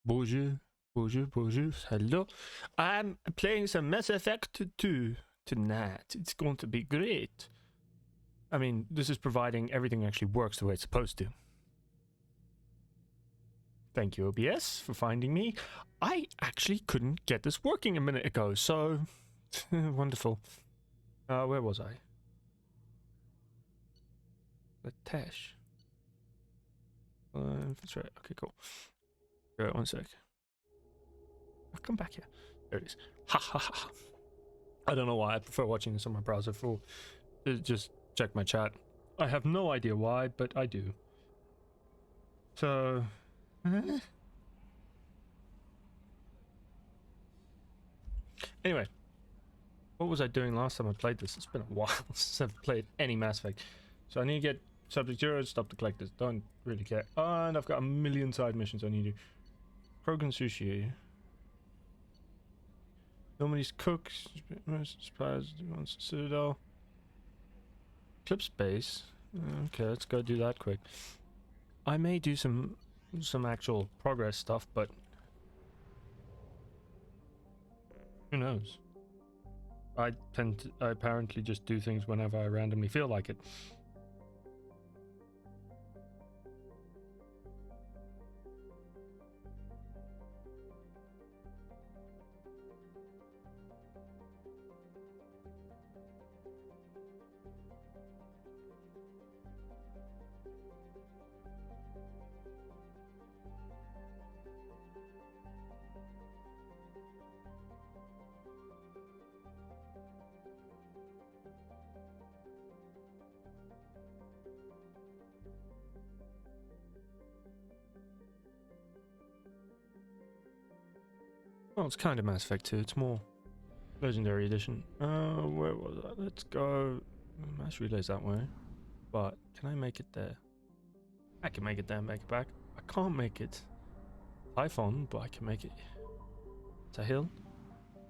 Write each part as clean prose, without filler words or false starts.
Bonjour, bonjour, bonjour, hello. I'm playing some Mass Effect 2 tonight. It's going to be great. I mean, this is providing everything actually works the way it's supposed to. Thank you, OBS, for finding me. I actually couldn't get this working a minute ago, so wonderful. Where was I? Latesh. That's right. Okay, cool. Alright, 1 sec. I'll come back here. There it is. Ha ha ha. I don't know why. I prefer watching this on my browser for just check my chat. I have no idea why, but I do. So. Anyway, what was I doing last time I played this? It's been a while since I've played any Mass Effect. So I need to get Subject 0, stop the collectors. Don't really care. And I've got a million side missions I need to do. Krogan Sushi. Nobody's cooks. Supplies. Citadel. Clip space. Okay, let's go do that quick. I may do some actual progress stuff, but who knows? I apparently just do things whenever I randomly feel like it. Well, it's kind of Mass Effect 2. It's more Legendary Edition. Where was that? Let's go. Mass Relay's that way. But can I make it there? I can make it there and make it back. I can't make it Typhon, but I can make it to Hill.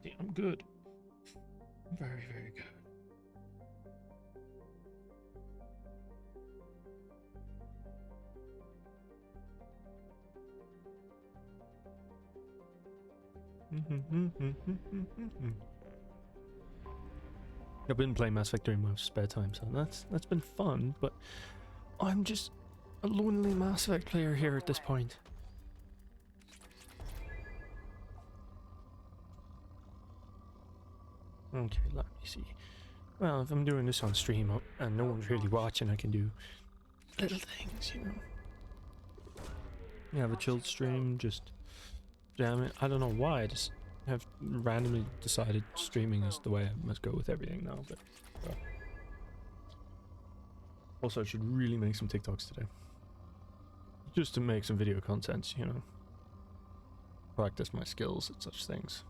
Yeah, I'm good. Very, very good. I've been playing Mass Effect during my spare time, so that's been fun, but I'm just a lonely Mass Effect player here at this point. Okay, let me see. Well, if I'm doing this on stream and no one's really watching, I can do little things, you know. You have a chilled stream, just jam it. I don't know why, I just have randomly decided streaming is the way I must go with everything now, but also I should really make some TikToks today. Just to make some video content, you know. Practice my skills at such things.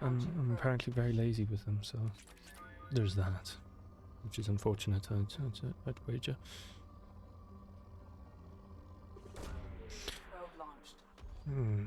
I'm apparently very lazy with them, so there's that. Which is unfortunate, I'd wager. Hmm.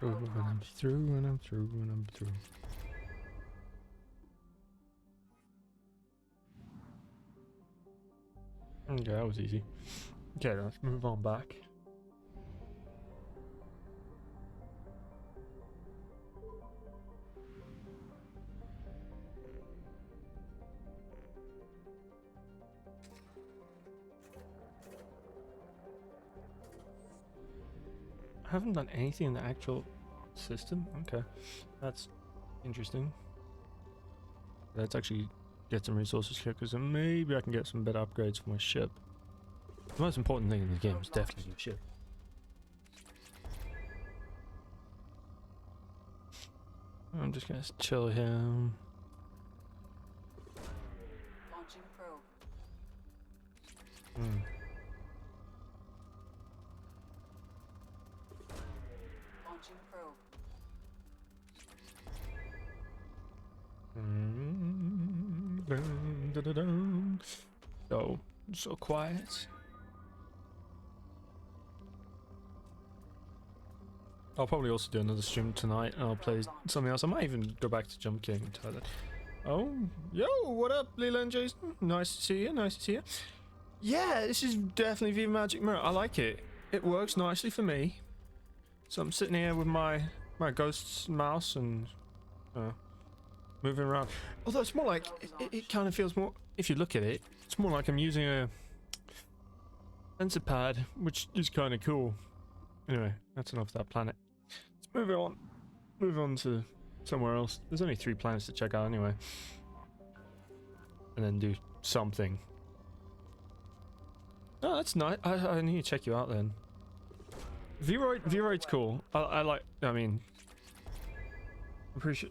Oh, when I'm through, when I'm through, when I'm through. Okay, that was easy. Okay, let's move on back. I haven't done anything in the actual system. Okay, that's interesting. Let's actually get some resources here, because then maybe I can get some better upgrades for my ship. The most important thing in the game is definitely the ship. I'm just gonna chill here. Launching probe. Launching probe. Dun, dun, dun, dun. So quiet. I'll probably also do another stream tonight, and I'll play something else. I might even go back to Jump King and try that. Oh, yo, what up, Leela and Jason? Nice to see you. Nice to see you. Yeah, this is definitely Viva Magic Mirror. I like it. It works nicely for me. So I'm sitting here with my ghost's mouse and moving around. Although it's more like it kind of feels more. If you look at it, it's more like I'm using a sensor pad, which is kind of cool. Anyway, that's enough of that planet. Let's move on. Move on to somewhere else. There's only 3 planets to check out anyway, and then do something. Oh, that's nice. I need to check you out then. V-Roid's cool. I like. I mean, I'm pretty sure.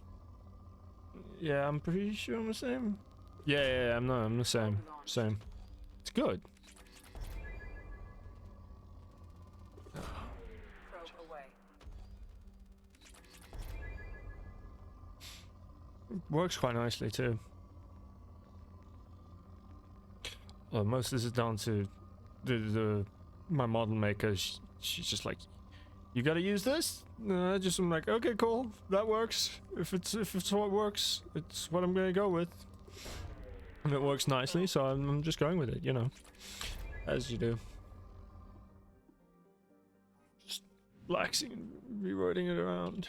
Yeah, I'm pretty sure I'm the same. Yeah, I'm the same. Same. It's good. Works quite nicely too. Well, most of this is down to my model maker. She's just like, you gotta use this. Just I'm like, okay, cool, that works. If it's what works, it's what I'm gonna go with. And it works nicely, so I'm just going with it, you know, as you do. Just relaxing and rewriting it around.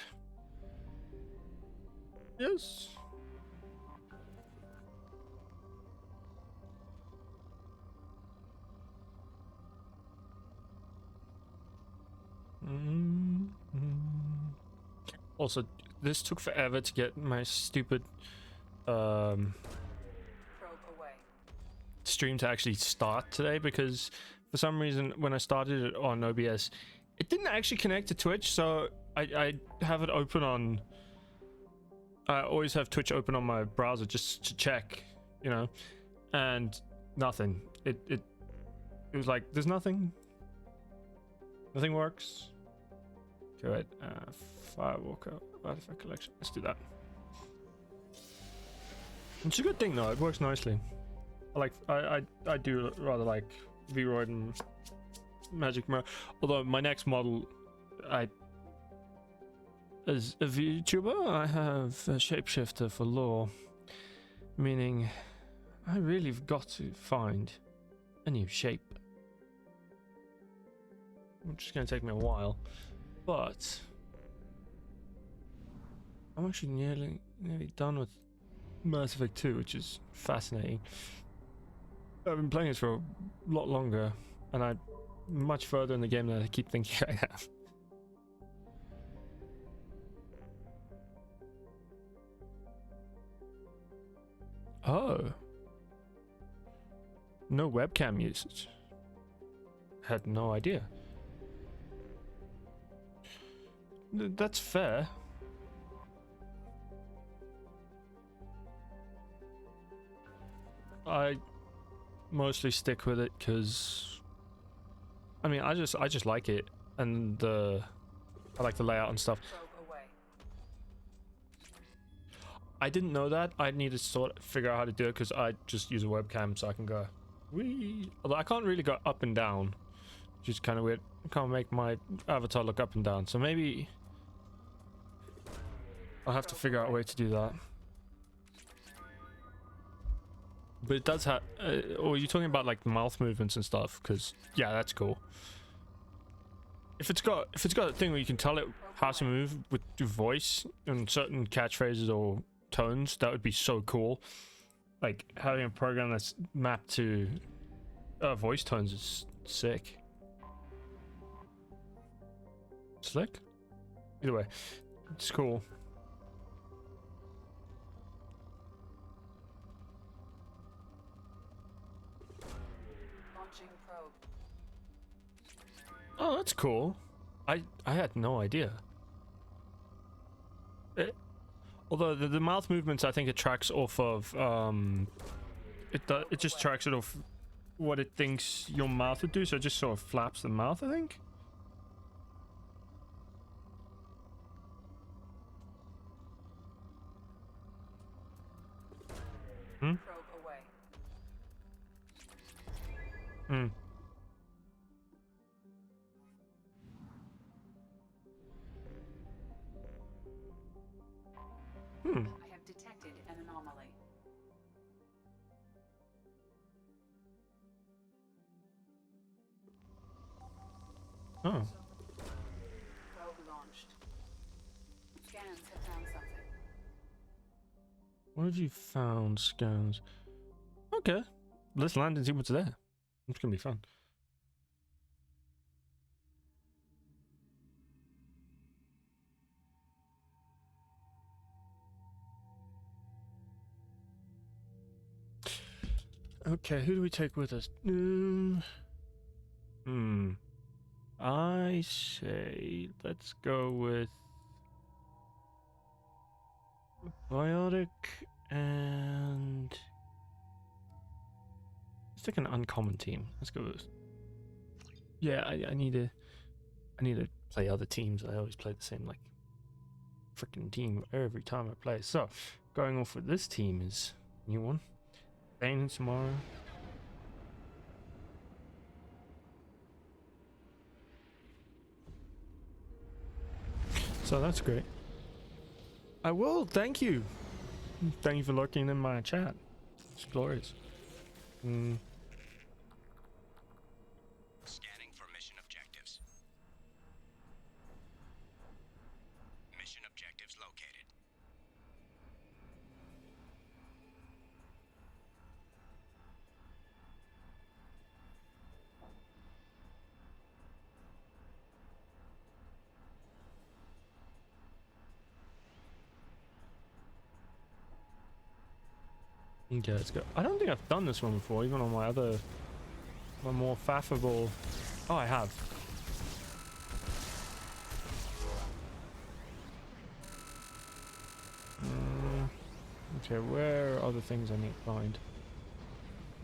Yes. Also, this took forever to get my stupid stream to actually start today, because for some reason when I started it on OBS, it didn't actually connect to Twitch, so I have it open on. I always have Twitch open on my browser just to check, you know, and nothing. It was like, there's nothing. Nothing works. Okay, wait. Firewalker artifact collection. Let's do that. It's a good thing though. It works nicely. I do rather like V-Roid and Magic Mirror. Although my next model, as a VTuber, I have a shapeshifter for lore, meaning I really have got to find a new shape. Which is going to take me a while, but I'm actually nearly done with Mass Effect 2, which is fascinating. I've been playing it for a lot longer, and I'm much further in the game than I keep thinking I have. Oh. No webcam usage. Had no idea. That's fair. I mostly stick with it because I mean I just like it, and I like the layout and stuff. I didn't know that. I need to figure out how to do it because I just use a webcam so I can go wee. Although I can't really go up and down, which is kind of weird. I can't make my avatar look up and down, so maybe I'll have to figure out a way to do that. But it does have. Or are you talking about like mouth movements and stuff? Because yeah, that's cool. If it's got a thing where you can tell it how to move with your voice and certain catchphrases or tones, that would be so cool. Like having a program that's mapped to voice tones is sick. Slick? Either way, it's cool. Launching probe. Oh, that's cool. I had no idea. Although the mouth movements, I think it tracks off of it just tracks it off what it thinks your mouth would do, so it just sort of flaps the mouth, I think. Probe Hmm. Hmm. I have detected an anomaly. Oh. Probe launched. Scans have found something. What have you found? Scans. Okay. Let's land and see what's there. It's gonna be fun. Okay, who do we take with us? I say let's go with Biotic and let's take an uncommon team. Let's go with. Yeah, I need to play other teams. I always play the same like freaking team every time I play. So going off with this team is new one. Bane tomorrow. So that's great. I will. Thank you. Thank you for lurking in my chat. It's glorious. Scanning for mission objectives. Mission objectives located. Okay, let's go. I don't think I've done this one before, even on my more faffable. Oh, I have. Okay, where are other things I need to find?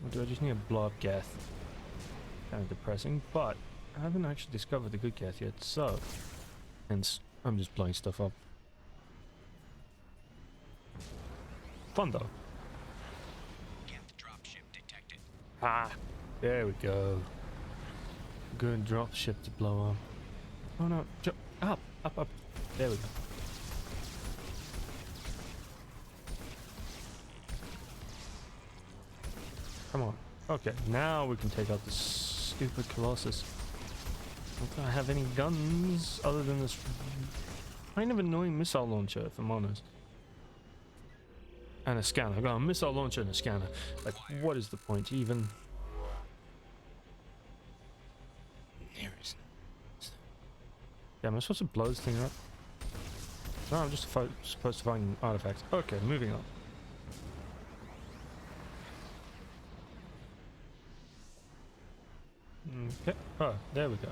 Or do I just need to blow up Geth? Kind of depressing, but I haven't actually discovered the good Geth yet, so hence I'm just blowing stuff up. Fun though. Geth dropship detected. Ah, there we go. Good dropship to blow up. Oh no, jump up, up, up. There we go. Come on. Okay, now we can take out this stupid Colossus. Don't I have any guns other than this kind of annoying missile launcher, if I'm honest. And a scanner. I got a missile launcher and a scanner. Like, what is the point even? There is no. Yeah, am I supposed to blow this thing up? No, I'm just supposed to find artifacts. Okay, moving on. Okay. Oh, there we go.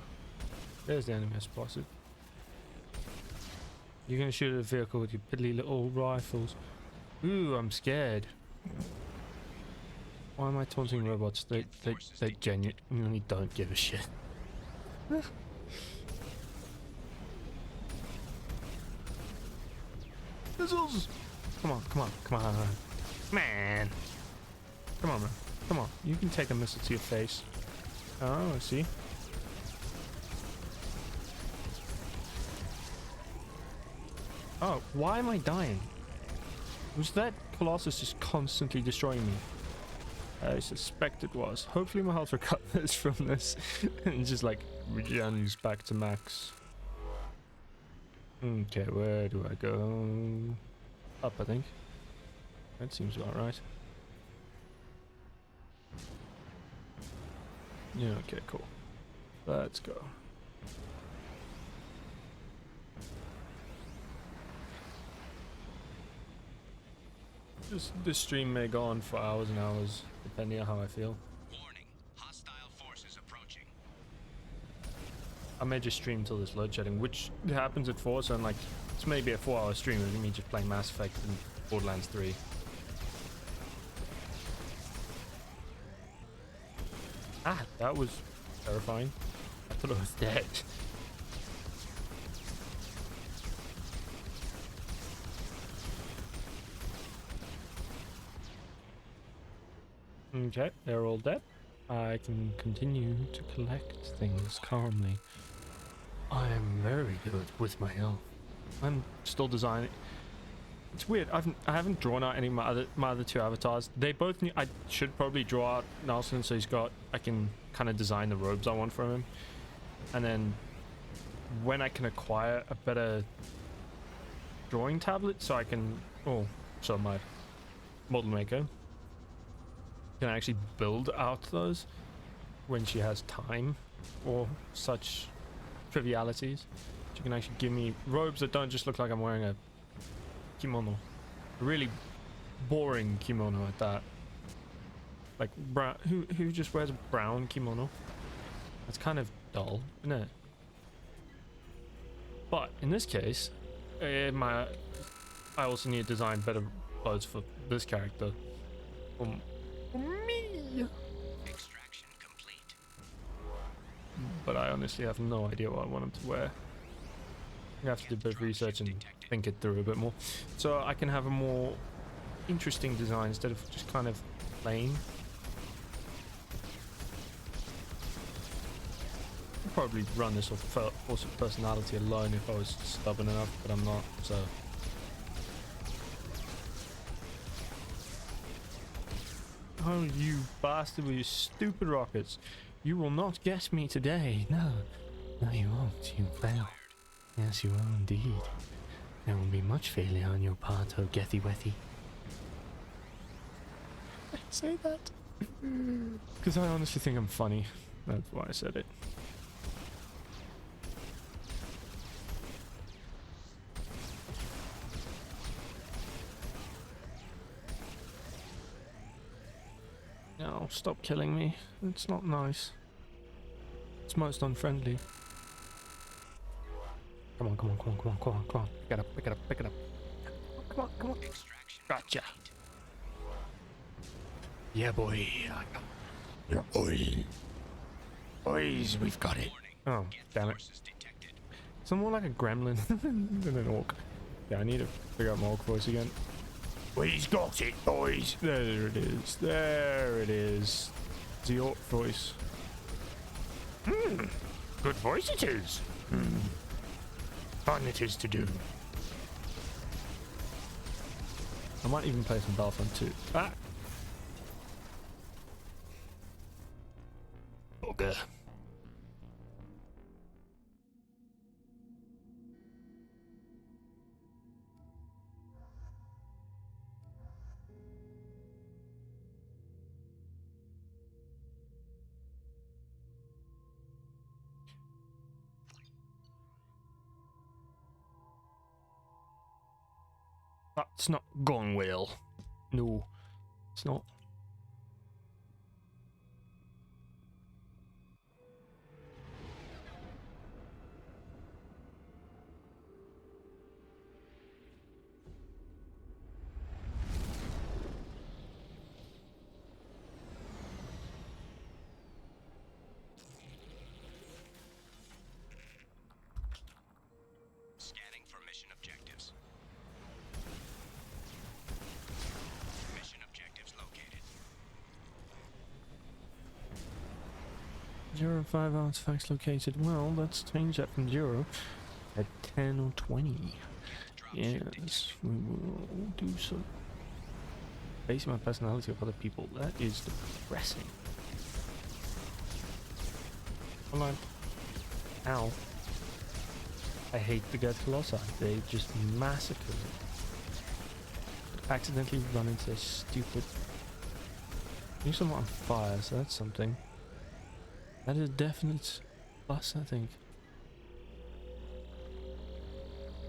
There's the enemy explosive. You're gonna shoot at a vehicle with your piddly little rifles. Ooh, I'm scared. Why am I taunting robots? They genuinely don't give a shit. Missiles! Come on, come on, come on. Man! Come on, man. Come on. You can take a missile to your face. Oh, I see. Oh, why am I dying? Was that Colossus just constantly destroying me? I suspect it was. Hopefully my health recovers from this and just like regens back to max. Okay, where do I go? Up, I think. That seems about right. Yeah, okay, cool. Let's go. This stream may go on for hours and hours, depending on how I feel. Warning, hostile forces approaching. I may just stream till this load shedding, which happens at 4, so I'm like, it's maybe a 4-hour stream of me just playing Mass Effect and Borderlands 3. Ah, that was terrifying. I thought I was dead. Okay, they're all dead. I can continue to collect things calmly. I am very good with my health. I'm still designing. It's weird. I haven't drawn out any of my other two avatars. They both need. I should probably draw out Nelson so I can kind of design the robes I want from him, and then when I can acquire a better drawing tablet, so I can. Oh, so my model maker can actually build out those when she has time or such trivialities. She can actually give me robes that don't just look like I'm wearing a kimono. A really boring kimono at that. Like brown. Who just wears a brown kimono? That's kind of dull, isn't it? But in this case, I also need to design better clothes for this character. For me. Extraction complete. But I honestly have no idea what I want him to wear. I have to do a bit of research and think it through a bit more, so I can have a more interesting design instead of just kind of plain. I'd probably run this off force of personality alone if I was stubborn enough, but I'm not, so. Oh, you bastard with your stupid rockets. You will not get me today. No. No, you won't. You fail. Yes, you will indeed. There will be much failure on your part, oh Gethy Wethy. I say that because I honestly think I'm funny. That's why I said it. No, stop killing me. It's not nice. It's most unfriendly. Come on, come on, come on, come on, come on, come on. Pick it up, pick it up, pick it up. Come on, come on. Gotcha. Yeah, boy. Yeah, boy. Boys, we've got it. Oh, damn it. So I'm more like a gremlin than an orc. Yeah, I need to figure out my orc voice again. We've got it, boys. There it is. There it is. The orc voice. Good voice it is. Fun it is to do. I might even play some Battlefront 2. Ah! Bugger. That's not going well. No, it's not. Scanning for mission objectives. Mission objectives located. 0 and 5 artifacts located. Well, let's change that from 0 at 10 or 20. Yes, we will do so. Basing my personality of other people, that is depressing. Hold on. Ow. I hate the Geth Colossi. They just massacre it. Accidentally run into a stupid. Use them on fire, so that's something. That is a definite plus, I think.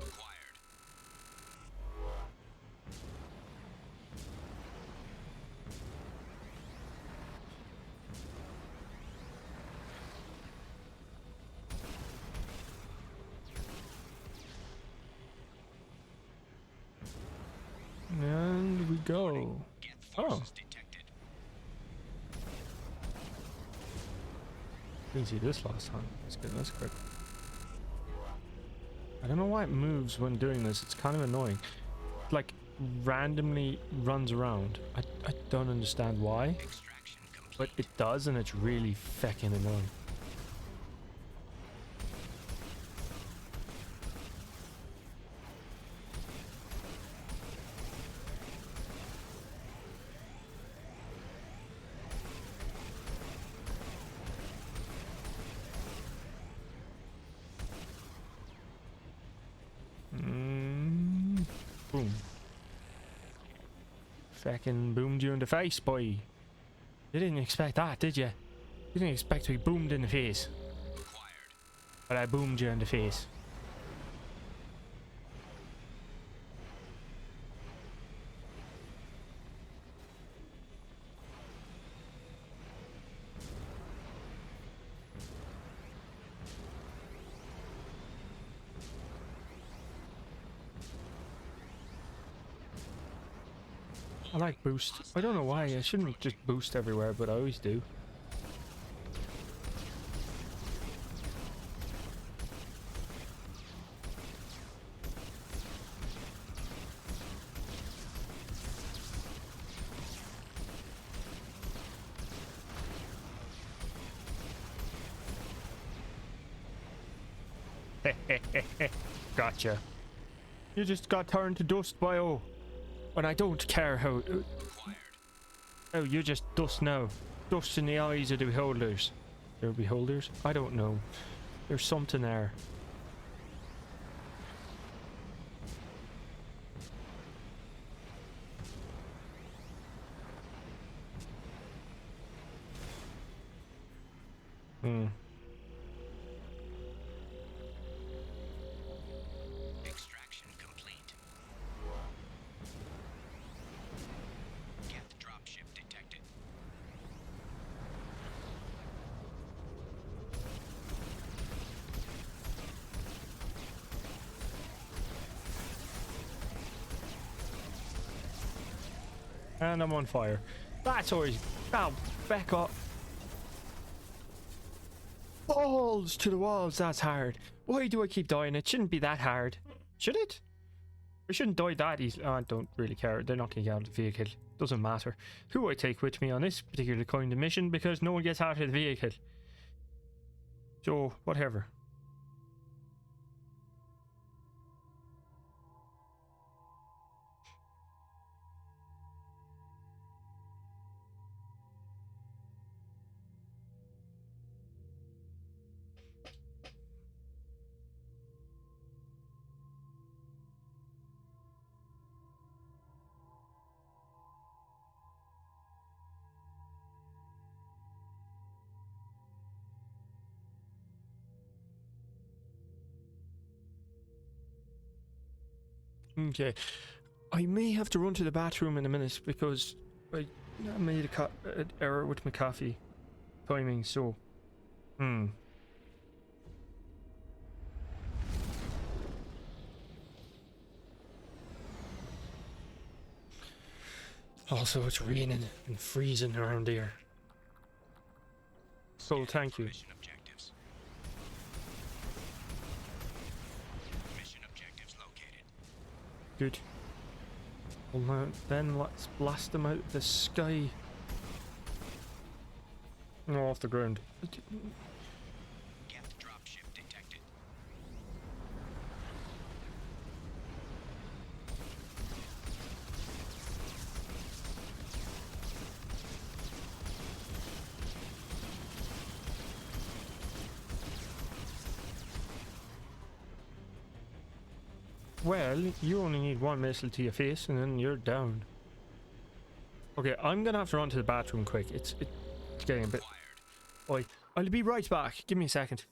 Acquired. And we go. Geth Oh. forces detected. Didn't see this last time. Let's get this quick. I don't know why it moves when doing this. It's kind of annoying. Like randomly runs around. I don't understand why. Extraction complete. But it does, and it's really feckin' annoying. Boom. Feckin' boomed you in the face, boy. You didn't expect that, did you? You didn't expect to be boomed in the face. But I boomed you in the face. I like boost. I don't know why. I shouldn't just boost everywhere, but I always do. Gotcha. You just got turned to dust, bio. And I don't care how. Oh, you're just dust now. Dust in the eyes of the beholders. They're beholders? I don't know. There's something there. Hmm. Extraction complete. Geth dropship detected. And I'm on fire. That's always. Oh, back up. Balls to the walls, that's hard. Why do I keep dying? It shouldn't be that hard. Should it? I shouldn't die that easily. I don't really care. They're not going to get out of the vehicle. Doesn't matter who I take with me on this particular kind of mission because no one gets out of the vehicle. So, whatever. Okay. I may have to run to the bathroom in a minute because I made an error with my coffee timing, so. Also, it's raining and freezing around here. So, thank you. Mission objectives. Mission objectives located. Good. Well, now, then let's blast them out of the sky. No, off the ground. Geth dropship detected. Well, you only need one missile to your face and then you're down. Okay, I'm gonna have to run to the bathroom quick. It's getting a bit... Oi, I'll be right back. Give me a second.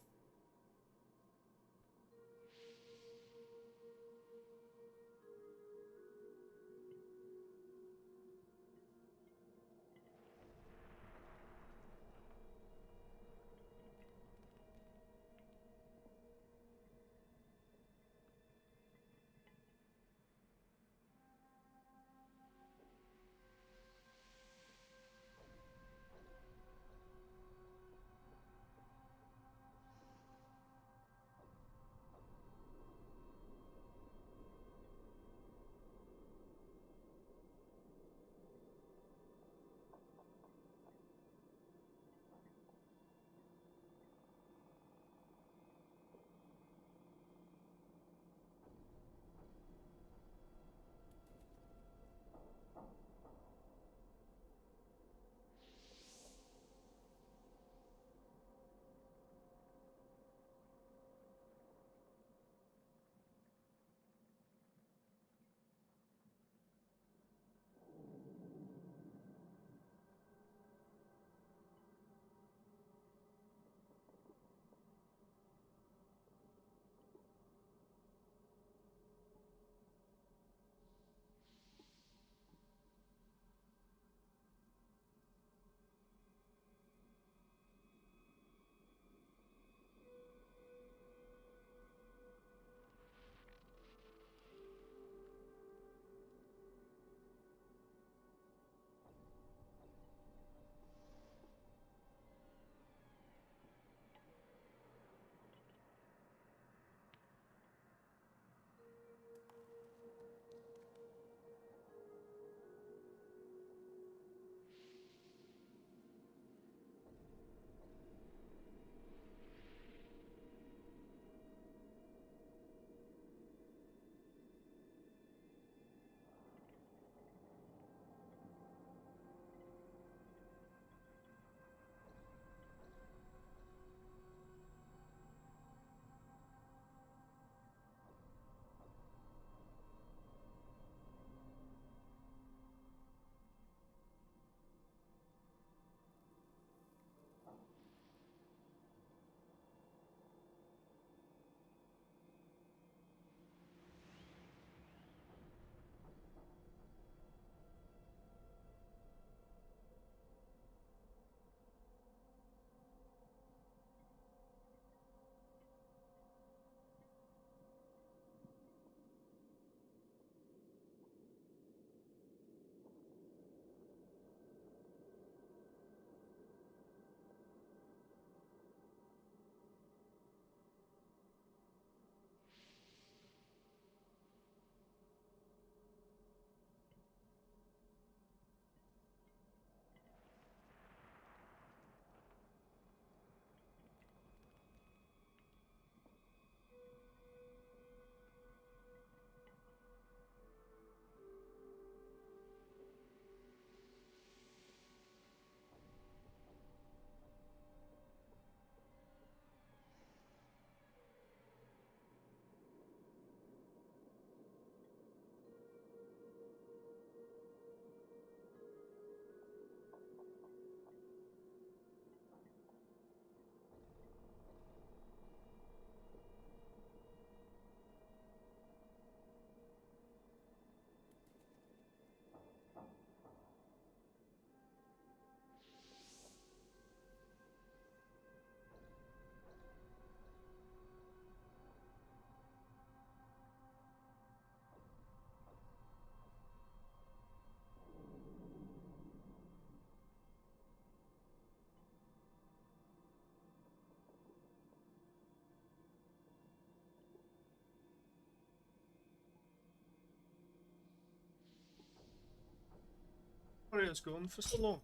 Sorry, it's going for so long.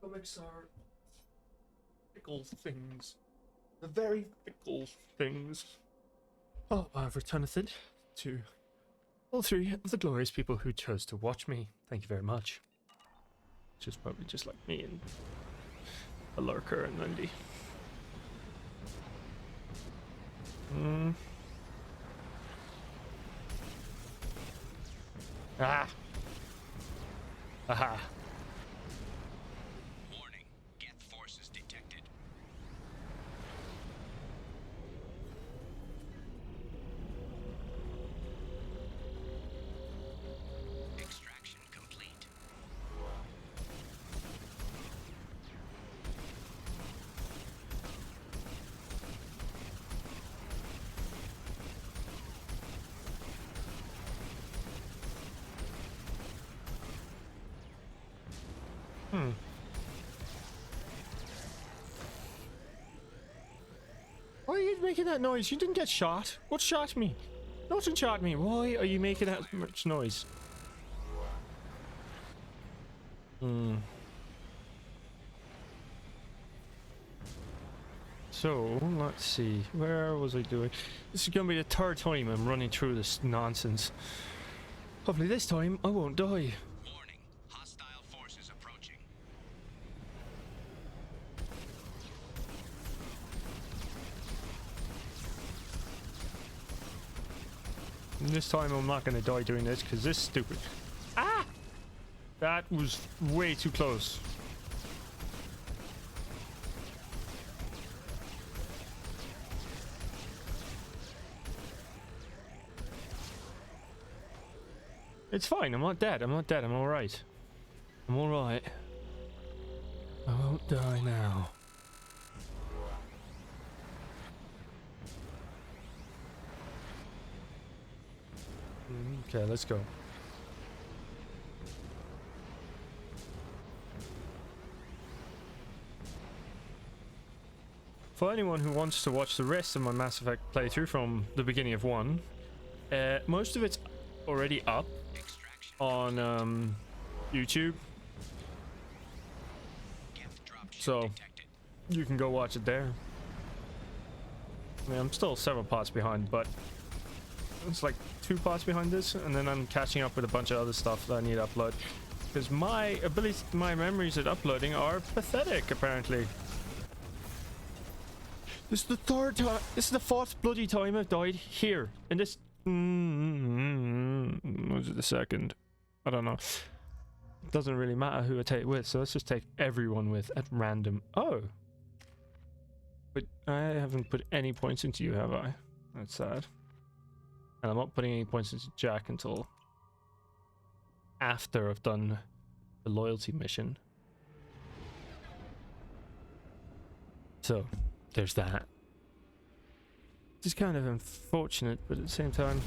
Comics are fickle things. The very fickle things. Oh, I've returned it to all three of the glorious people who chose to watch me. Thank you very much. Which is probably just like me and a lurker and Lindy. Ah! Aha! Warning. Geth forces detected. Extraction complete. Why are you making that noise? You didn't get shot. What shot me? Nothing shot me. Why are you making that much noise? So, let's see. Where was I doing? This is gonna be the third time I'm running through this nonsense. Hopefully this time I won't die. Warning. Hostile forces approaching. And this time I'm not gonna die doing this because this is stupid. Ah! That was way too close. It's fine, I'm not dead, I'm not dead, I'm alright. I'm alright. I won't die now. Okay, let's go. For anyone who wants to watch the rest of my Mass Effect playthrough from the beginning of 1, most of it's already up on YouTube, so you can go watch it there. I mean, I'm still several parts behind, but it's like 2 parts behind this, and then I'm catching up with a bunch of other stuff that I need to upload because my memories at uploading are pathetic apparently. This is the third time. This is the 4th bloody time I've died here in this. Was it the 2nd? I don't know. It doesn't really matter who I take with, so let's just take everyone with at random. Oh, but I haven't put any points into you, have I? That's sad. And I'm not putting any points into Jack until after I've done the loyalty mission. So there's that. It's kind of unfortunate, but at the same time,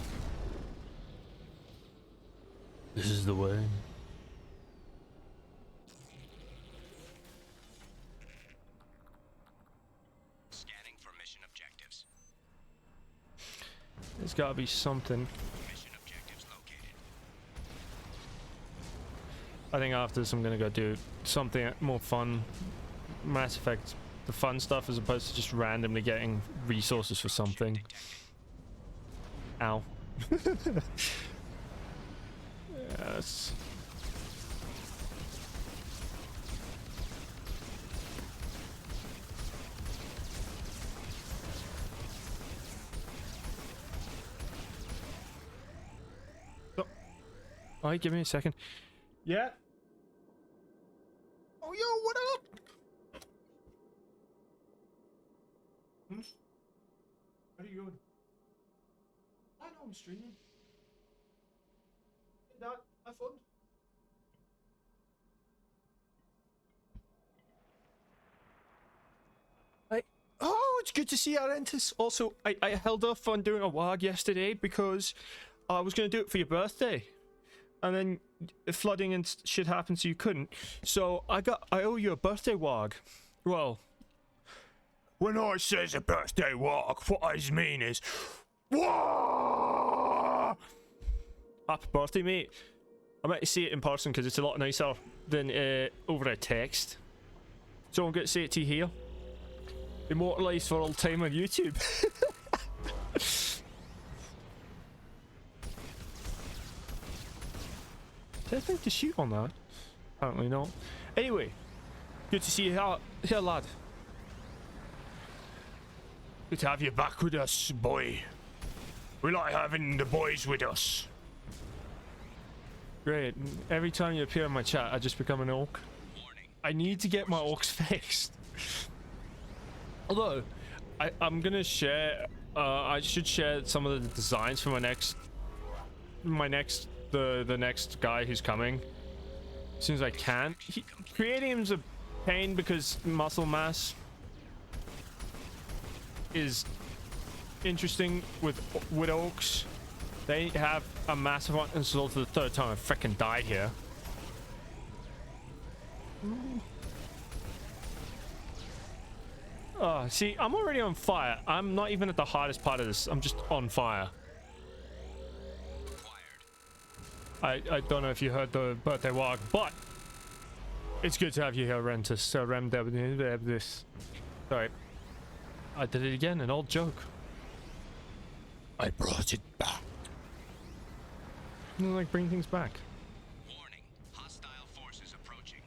this is the way. Scanning for mission objectives. There's gotta be something. Mission objectives located. I think after this I'm gonna go do something more fun. Mass Effect, the fun stuff, as opposed to just randomly getting resources for something. Ow. Yes. Oh. Alright, give me a second. Yeah. Oh, yo, what up? Where are you going? I know I'm streaming. That, have fun. Oh, it's good to see Arentis. Also, I held off on doing a WAG yesterday because I was going to do it for your birthday. And then flooding and shit happened, so you couldn't. So I owe you a birthday WAG. Well, when I says a birthday WAG, what I mean is, WAG! Happy birthday, mate. I might see it in person because it's a lot nicer than over a text. So I'm going to say it to you here. Immortalized for all time on YouTube. Did I think to shoot on that? Apparently not. Anyway, good to see you here, lad. Good to have you back with us, boy. We like having the boys with us. Great. Every time you appear in my chat, I just become an orc. I need to get my orcs fixed. Although, I'm gonna share. I should share some of the designs for the next guy who's coming. As soon as I can. Creating him's a pain because muscle mass is interesting with orcs. They have a massive one. This is also the third time I've freaking died here. Oh, see, I'm already on fire. I'm not even at the hardest part of this. I'm just on fire. I don't know if you heard the birthday walk, but it's good to have you here, Rentus. So this. Sorry. I did it again, an old joke. I brought it back. Like bring things back. Warning. Hostile forces approaching.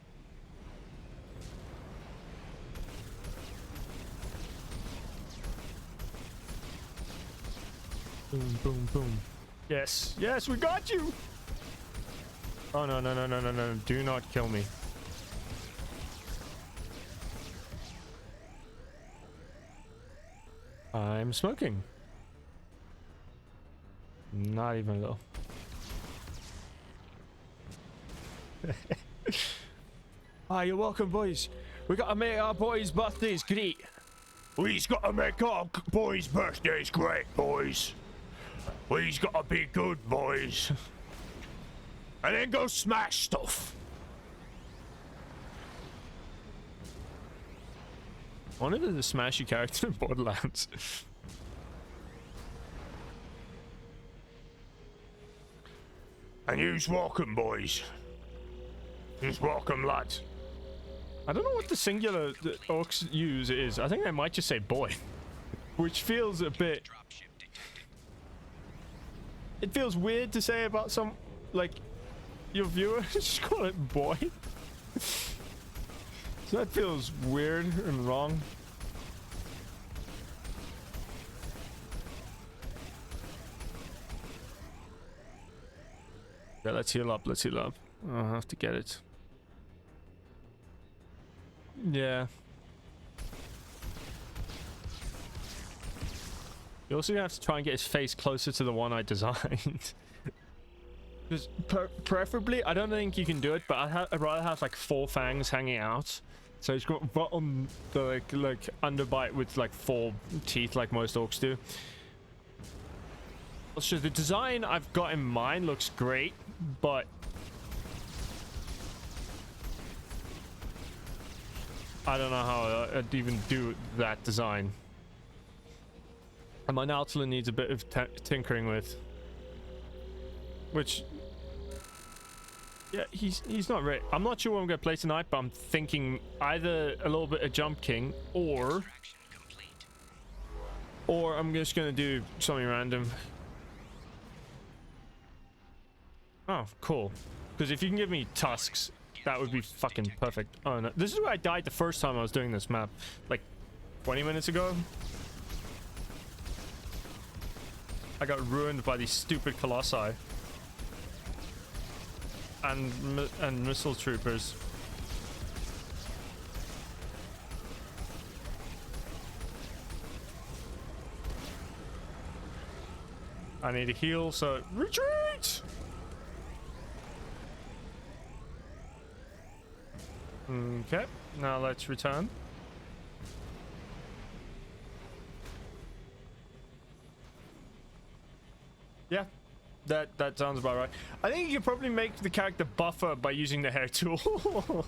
Boom, boom, boom. Yes, yes, we got you. Oh no, no, no, no, no, no! Do not kill me. I'm smoking. Not even though. Ah, you're welcome, boys. We gotta make our boys' birthdays great. We's gotta make our boys' birthdays great, boys. We's gotta be good, boys. And then go smash stuff. One of the smashy character in Borderlands. And you's welcome, boys. You's welcome, lads. I don't know what the singular that orcs use is. I think they might just say boy. Which feels a bit... It feels weird to say about some... Like, your viewer. Just call it boy. So that feels weird and wrong. Yeah, let's heal up, let's heal up. I'll have to get it. Yeah. You also have to try and get his face closer to the one I designed. Because preferably, I don't think you can do it, but I'd rather have like 4 fangs hanging out. So he's got bottom, the like underbite with like 4 teeth like most orcs do. So the design I've got in mind looks great, but I don't know how I'd even do that design. And my Nautila needs a bit of tinkering with. Which, yeah, he's not right. I'm not sure what I'm going to play tonight, but I'm thinking either a little bit of Jump King or I'm just going to do something random. Oh, cool. Because if you can give me tusks, that would be fucking perfect. Oh no, this is where I died the first time I was doing this map, like 20 minutes ago. I got ruined by these stupid colossi and missile troopers. I need a heal, so retreat! Okay, now let's return. Yeah, that sounds about right. I think you could probably make the character buffer by using the hair tool.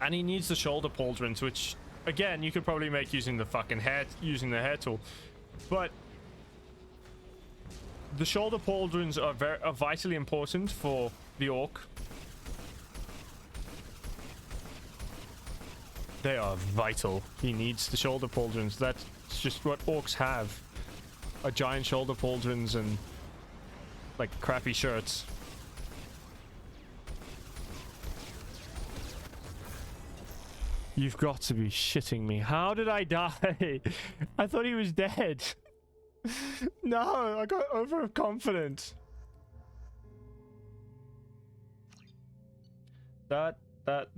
And he needs the shoulder pauldrons, which again you could probably make using the fucking hair tool. But The shoulder pauldrons are vitally important for the orc. They are vital. He needs the shoulder pauldrons. That's just what orcs have. Are giant shoulder pauldrons and like crappy shirts. You've got to be shitting me. How did I die? I thought he was dead. No, I got overconfident. That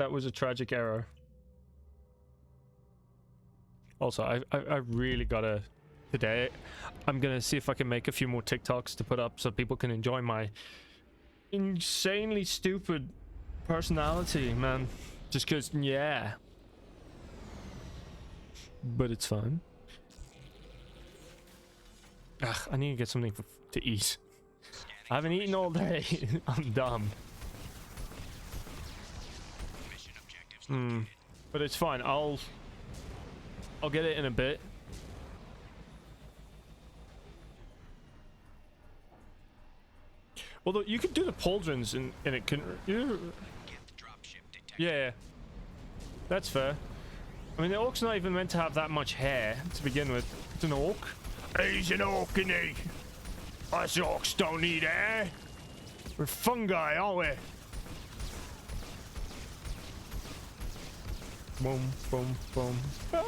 was a tragic error. Also, I really gotta today. I'm gonna see if I can make a few more TikToks to put up so people can enjoy my insanely stupid personality, man. Just cause, yeah. But it's fun. Ugh, I need to get something to eat. I haven't eaten all day. I'm dumb. But it's fine. I'll get it in a bit. Although you could do the pauldrons and it can. Yeah, that's fair. I mean, the orc's not even meant to have that much hair to begin with. It's an orc. He's an orc, isn't he? Us orcs don't need hair. We're fungi, aren't we? Boom, boom, boom, boom.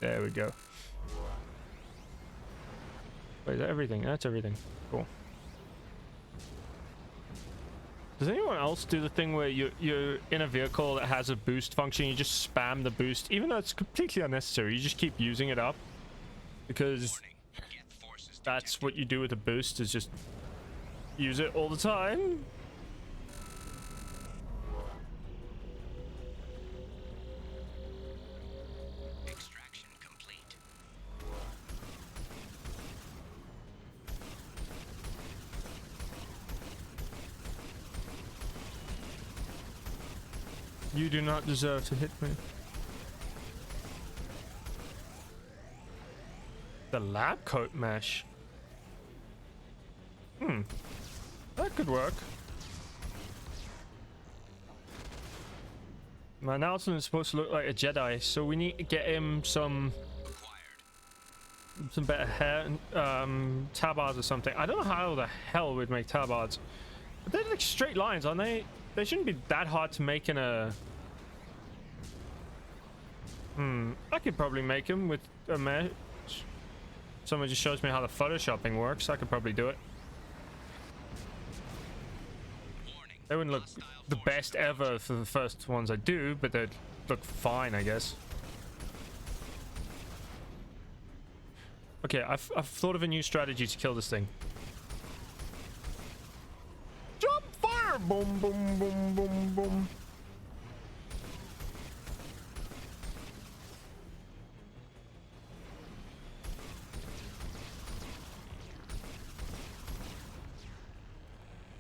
There we go. Wait, is that everything? That's everything. Cool. Does anyone else do the thing where you're in a vehicle that has a boost function, you just spam the boost, even though it's completely unnecessary, you just keep using it up? Because that's what you do with a boost, is just use it all the time. Extraction complete. You do not deserve to hit me. The lab coat mesh. That could work. My Nelson is supposed to look like a Jedi, so we need to get him some better hair, tabards or something. I don't know how the hell we'd make tabards. But they're like straight lines, aren't they? They shouldn't be that hard to make in a... I could probably make them with a mesh. Someone just shows me how the photoshopping works. I could probably do it. They wouldn't look the best ever for the first ones I do, but they'd look fine, I guess. Okay, I've thought of a new strategy to kill this thing. Jump fire! Boom, boom, boom, boom, boom.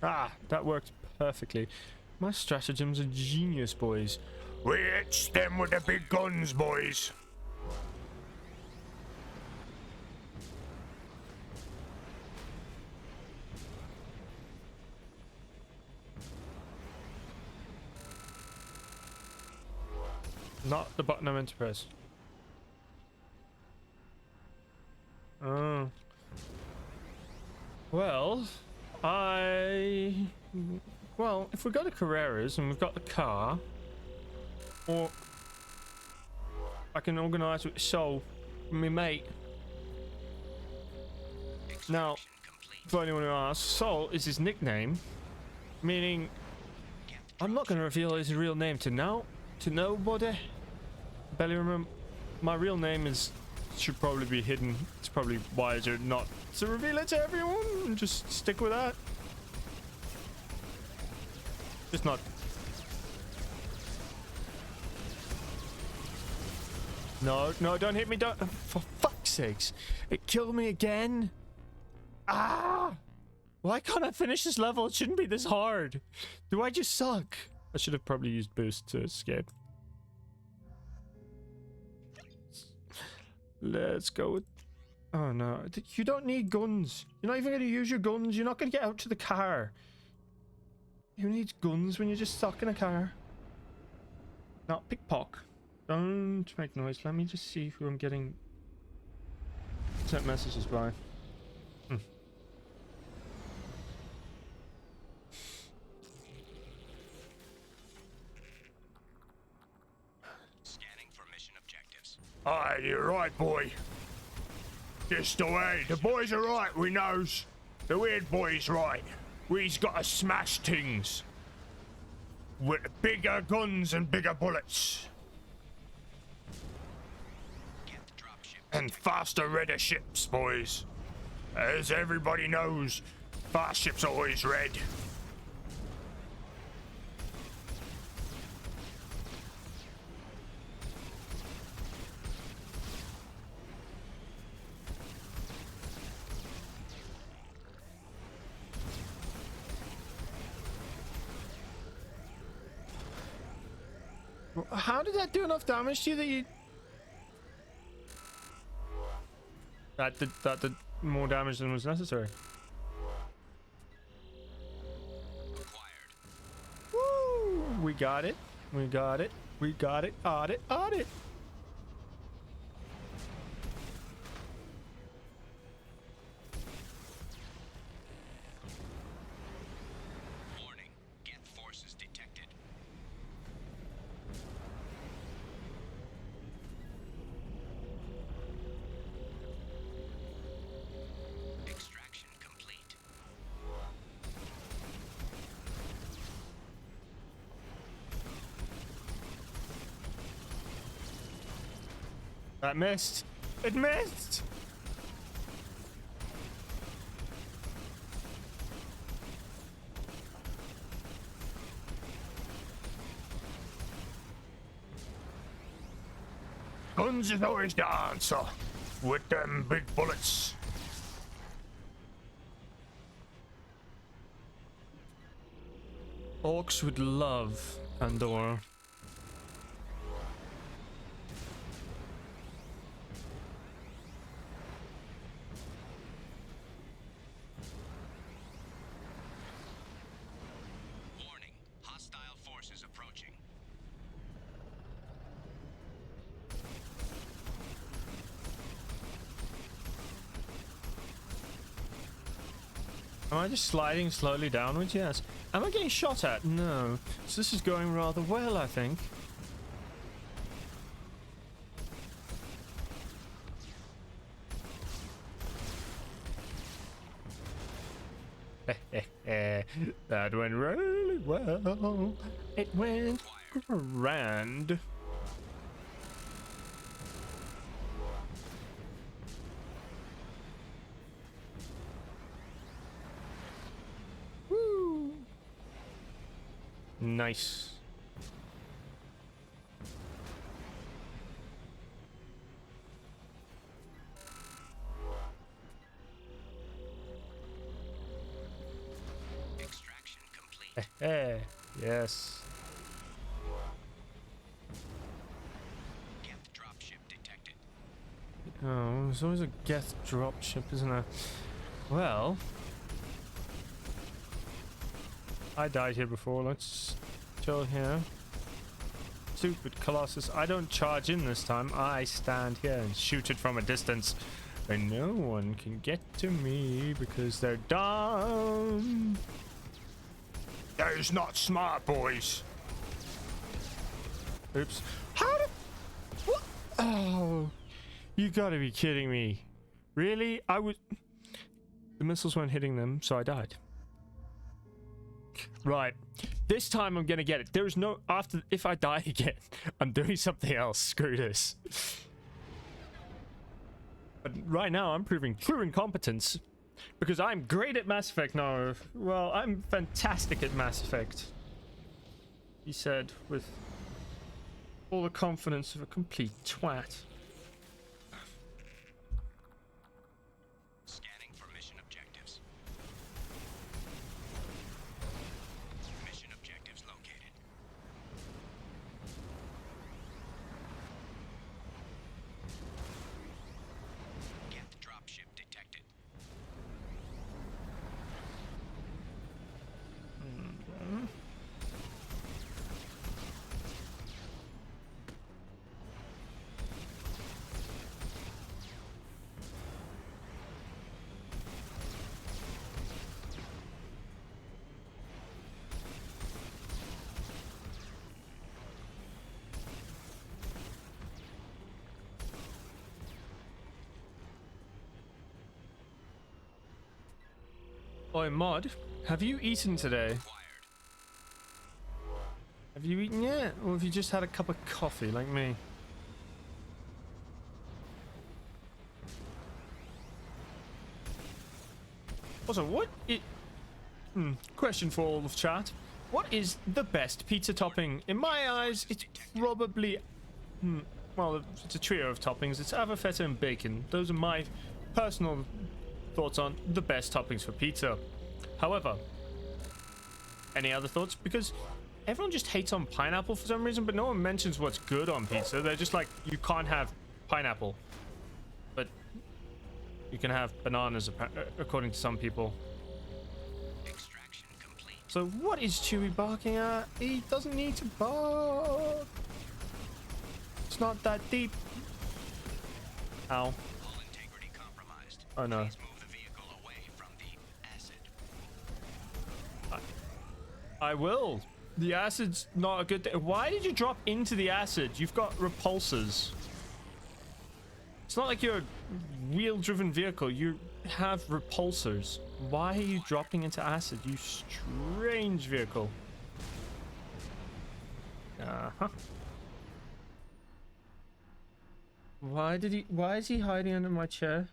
Ah, that worked perfectly. My stratagems are genius, boys. We hit them with the big guns, boys. Not the button I meant to press. Oh. Well, well, if we've got the Carreras and we've got the car, or I can organise with Sol, my mate. Now, for anyone who asks, Sol is his nickname, meaning I'm not going to reveal his real name to nobody. Barely remember. My real name should probably be hidden. It's probably wiser not to reveal it to everyone and just stick with that. Just not. No, don't hit me, don't. For fuck's sakes. It killed me again. Ah! Why can't I finish this level? It shouldn't be this hard. Do I just suck? I should have probably used boost to escape. Let's go with... Oh no, you don't need guns. You're not even going to use your guns. You're not going to get out to the car. Who needs guns when you're just stuck in a car? Not pickpock. Don't make noise. Let me just see who I'm getting sent messages by. Scanning for mission objectives. Aye, you're right, boy. Just the way. The boys are right, we knows. The weird boy's right. We's got to smash things. With bigger guns and bigger bullets. Get the dropship. And faster, redder ships, boys. As everybody knows, fast ships are always red. How did that do enough damage to you that you... That did more damage than was necessary. Acquired. Woo! We got it. We got it. We got it. Audit. Audit. Warning. Get forces detected. Extraction complete. That missed. It missed. Guns is always the answer. With them big bullets. Orcs would love Pandora. Warning. Hostile forces approaching. Am I just sliding slowly downwards? Yes. Am I getting shot at? No. So this is going rather well, I think. That went really well. It went grand. Woo! Nice. Extraction complete. Yes. Get dropship detected. Oh, there's always a Geth dropship, isn't there? Well, I died here before. Let's chill here. Stupid Colossus. I don't charge in this time. I stand here and shoot it from a distance. And no one can get to me because they're dumb. That is not smart, boys. Oops. How did... What? Oh, you gotta be kidding me. Really? I was... The missiles weren't hitting them, so I died. Right. This time I'm gonna get it. There is no... After... If I die again, I'm doing something else. Screw this. But right now, I'm proving true incompetence. Because I'm great at Mass Effect now. Well, I'm fantastic at Mass Effect. He said with all the confidence of a complete twat. Scanning for mission objectives. Mission objectives located. Oi, Mod, have you eaten today? Acquired. Have you eaten yet? Or have you just had a cup of coffee like me? Also, question for all of chat. What is the best pizza topping? In my eyes, it's probably... well, it's a trio of toppings. It's either feta and bacon. Those are my personal thoughts on the best toppings for pizza. However, any other thoughts? Because everyone just hates on pineapple for some reason, but no one mentions what's good on pizza. They're just like, you can't have pineapple. But you can have bananas, according to some people. Extraction complete. So what is Chewie barking at? He doesn't need to bark. It's not that deep. Ow. All integrity compromised. Oh no. Please move the vehicle away from the acid. I will. The acid's not a good thing. Why did you drop into the acid? You've got repulsors. It's not like you're a wheel-driven vehicle. You have repulsors. Why are you dropping into acid, you strange vehicle? Uh-huh. Why is he hiding under my chair?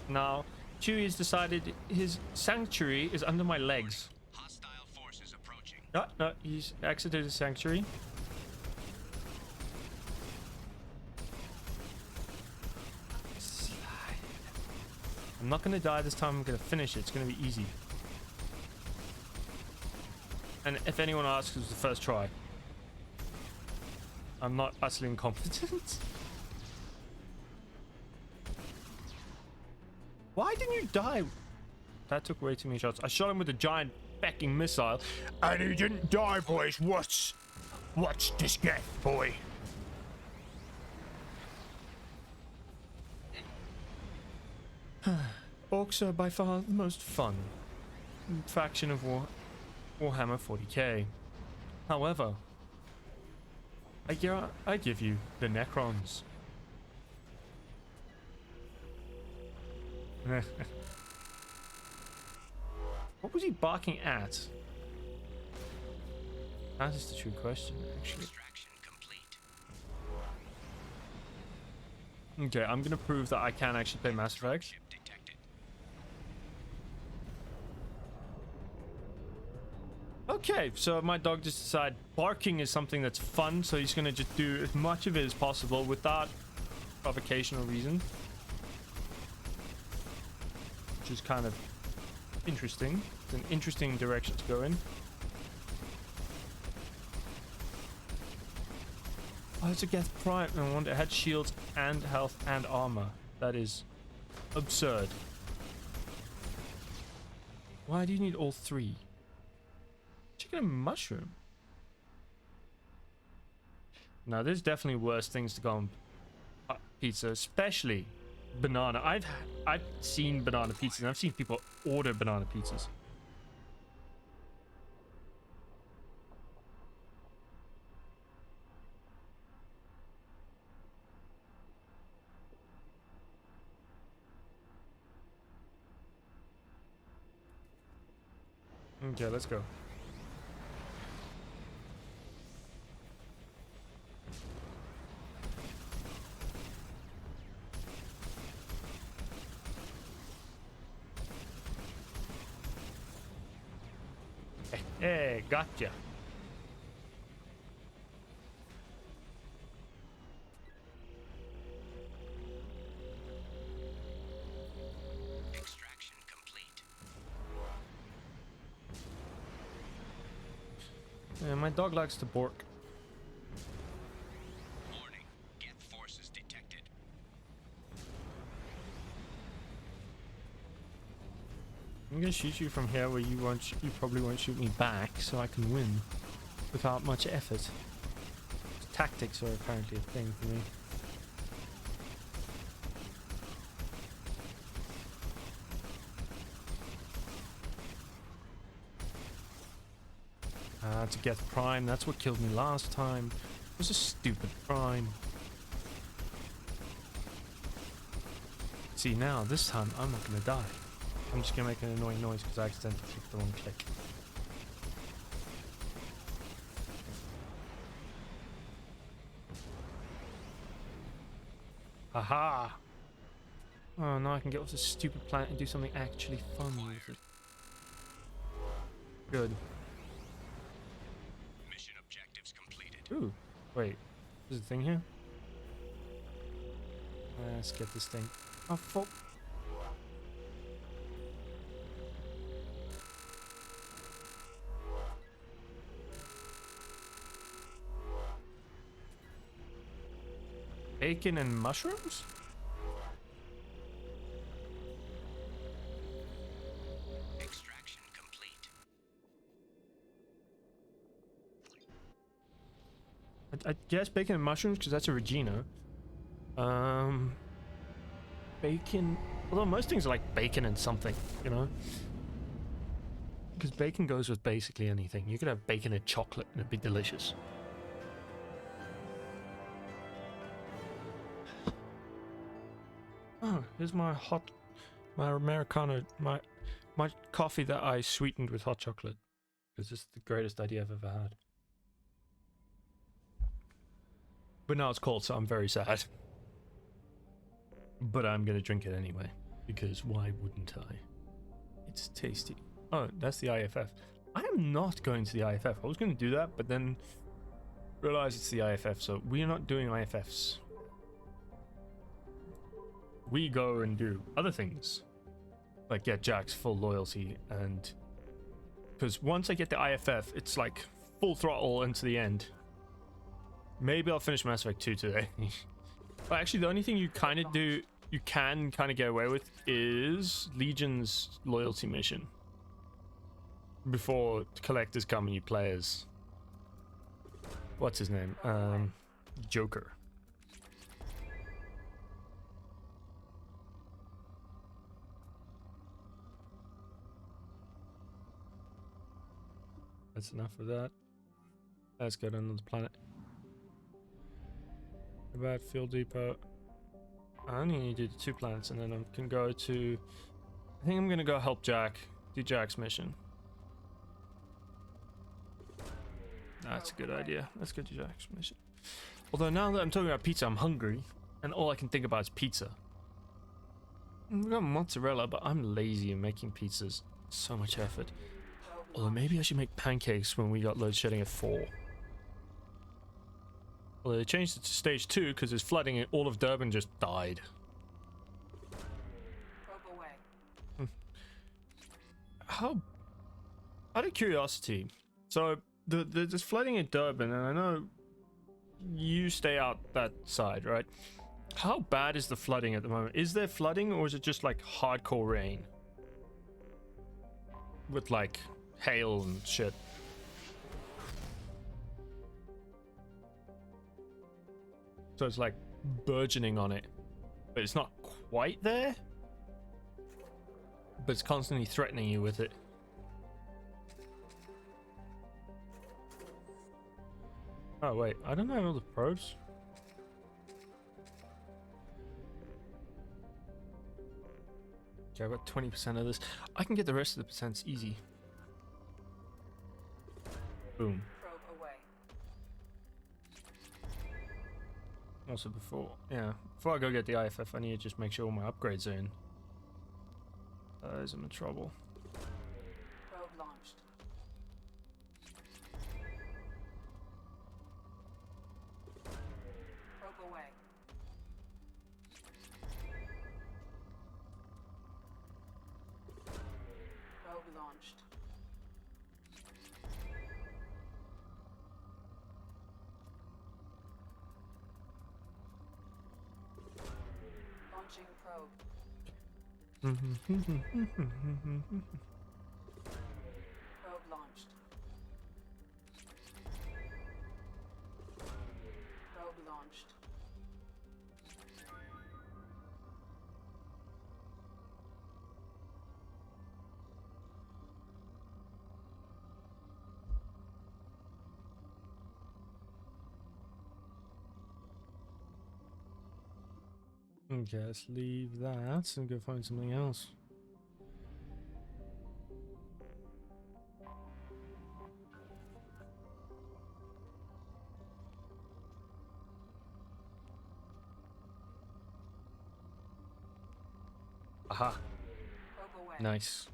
Now, Chewie has decided his sanctuary is under my legs. Hostile forces approaching. No, he's exited his sanctuary. Slide. I'm not gonna die this time. I'm gonna finish it. It's gonna be easy. And if anyone asks, it was the first try. I'm not utterly incompetent. Why didn't you die? That took way too many shots. I shot him with a giant becking missile. And he didn't die, boys. What's this get, boy? Orcs are by far the most fun faction of Warhammer 40k. However, I give you the Necrons. What was he barking at? That is the true question, actually. Extraction complete. Okay, I'm gonna prove that I can actually play Mass Effect. Ship detected. Okay, so my dog just decided barking is something that's fun, so he's gonna just do as much of it as possible without provocation or reason. Which is kind of interesting. It's an interesting direction to go in. Oh, it's a Geth Prime. No wonder it had shields and health and armor. That is absurd. Why do you need all three? Chicken and mushroom. Now, there's definitely worse things to go on pizza, especially banana. I've seen banana pizzas, and I've seen people order banana pizzas. Okay, let's go. Hey, gotcha. Extraction complete. Yeah, my dog likes to bork. Warning. Geth forces detected. I'm gonna shoot you from here where you probably won't shoot me back, so I can win without much effort. Tactics are apparently a thing for me. To get Prime, that's what killed me last time. It was a stupid Prime. see now, this time, I'm not gonna die. I'm just gonna make an annoying noise because I accidentally clicked the wrong click. Haha! Oh, now I can get off this stupid planet and do something actually fun with it. Good. Mission objectives completed. Ooh, wait. There's a thing here? Let's get this thing. Oh, fuck. Bacon and mushrooms? Extraction complete. I guess bacon and mushrooms because that's a Regina. Bacon. Although most things are like bacon and something, you know? Because bacon goes with basically anything. You could have bacon and chocolate and it'd be delicious. Oh, here's my Americano, my coffee that I sweetened with hot chocolate. Because it's the greatest idea I've ever had. But now it's cold, so I'm very sad. But I'm gonna drink it anyway, because why wouldn't I? It's tasty. Oh, that's the IFF. I am not going to the IFF. I was gonna do that, but then realized it's the IFF, so we are not doing IFFs. We go and do other things, like get Jack's full loyalty, and because once I get the IFF, it's like full throttle into the end. Maybe I'll finish Mass Effect 2 today. But actually, the only thing you kind of do, you can kind of get away with, is Legion's loyalty mission. Before collectors come and you play as... what's his name? Joker. That's enough of that. Let's go to another planet. About Fuel Depot. I only need to do 2 planets and then I can go to... I think I'm gonna go help Jack. Do Jack's mission. That's a good idea. Let's go to Jack's mission. Although now that I'm talking about pizza, I'm hungry. And all I can think about is pizza. We've got mozzarella, but I'm lazy in making pizzas. So much effort. Although maybe I should make pancakes when we got load shedding at 4. Well, they changed it to stage 2 because it's flooding and all of Durban just died. Probe away. How... out of curiosity, so there's flooding in Durban, and I know you stay out that side, right? How bad is the flooding at the moment? Is there flooding, or is it just like hardcore rain? With like hail and shit. So it's like burgeoning on it, but it's not quite there. But it's constantly threatening you with it. Oh wait, I don't have all the probes. Okay, I've got 20% of this. I can get the rest of the percents easy. Boom. Probe away. Also before I go get the IFF, I need to just make sure all my upgrades are in. Otherwise I'm in trouble. Probe launched. Probe away. Probe launched. Launching probe. Probe launched. Probe launched. Okay, let's leave that and go find something else. Aha, Probe away. nice.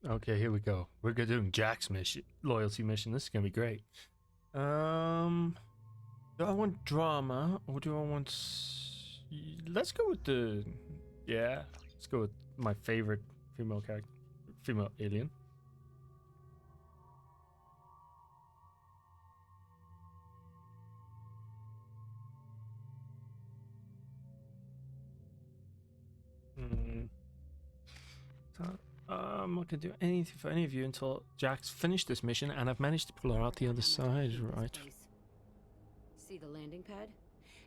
Okay, here we go. We're doing Jack's mission, loyalty mission. This is gonna be great. Do I want drama or do I want? Let's go with the. Yeah, let's go with my favorite female character, female alien. Hmm. I'm not gonna do anything for any of you until Jack's finished this mission and I've managed to pull her out the other side, right? See the landing pad?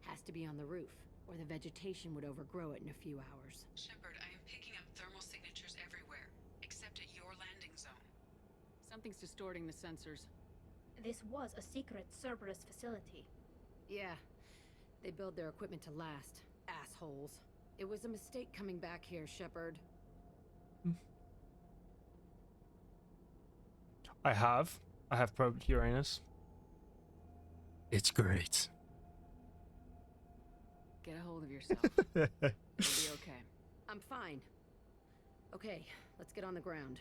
Has to be on the roof, or the vegetation would overgrow it in a few hours. Shepard, I am picking up thermal signatures everywhere, except at your landing zone. Something's distorting the sensors. This was a secret Cerberus facility. Yeah, they build their equipment to last. Assholes. It was a mistake coming back here, Shepard. I have probed Uranus. It's great. Get a hold of yourself. You'll be okay. I'm fine. Okay, let's get on the ground.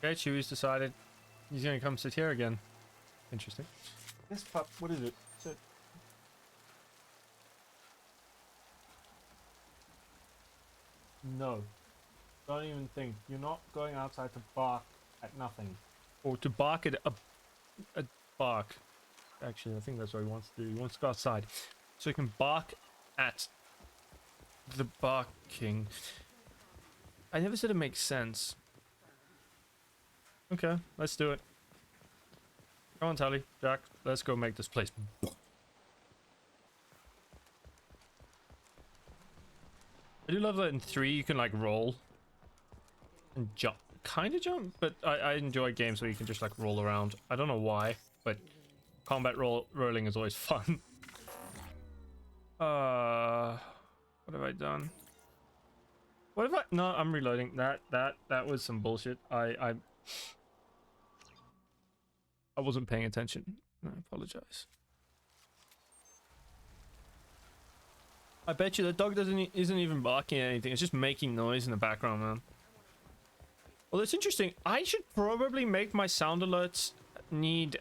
Okay, Chewie's decided he's gonna come sit here again. Interesting. This pup, what is it? Sit. No. Don't even think. You're not going outside to bark at nothing. Or to bark at a bark. Actually, I think that's what he wants to do. He wants to go outside. So he can bark at the barking. I never said it makes sense. Okay, let's do it. Come on, Tally, Jack, let's go make this place. I do love that in 3 you can like roll and jump, kind of jump, but I enjoy games where you can just like roll around. I don't know why, but combat rolling is always fun. What have I done? What have I? No, I'm reloading. That was some bullshit. I wasn't paying attention. I apologize. I bet you the dog isn't even barking at anything. It's just making noise in the background, man. Well, that's interesting. I should probably make my sound alerts need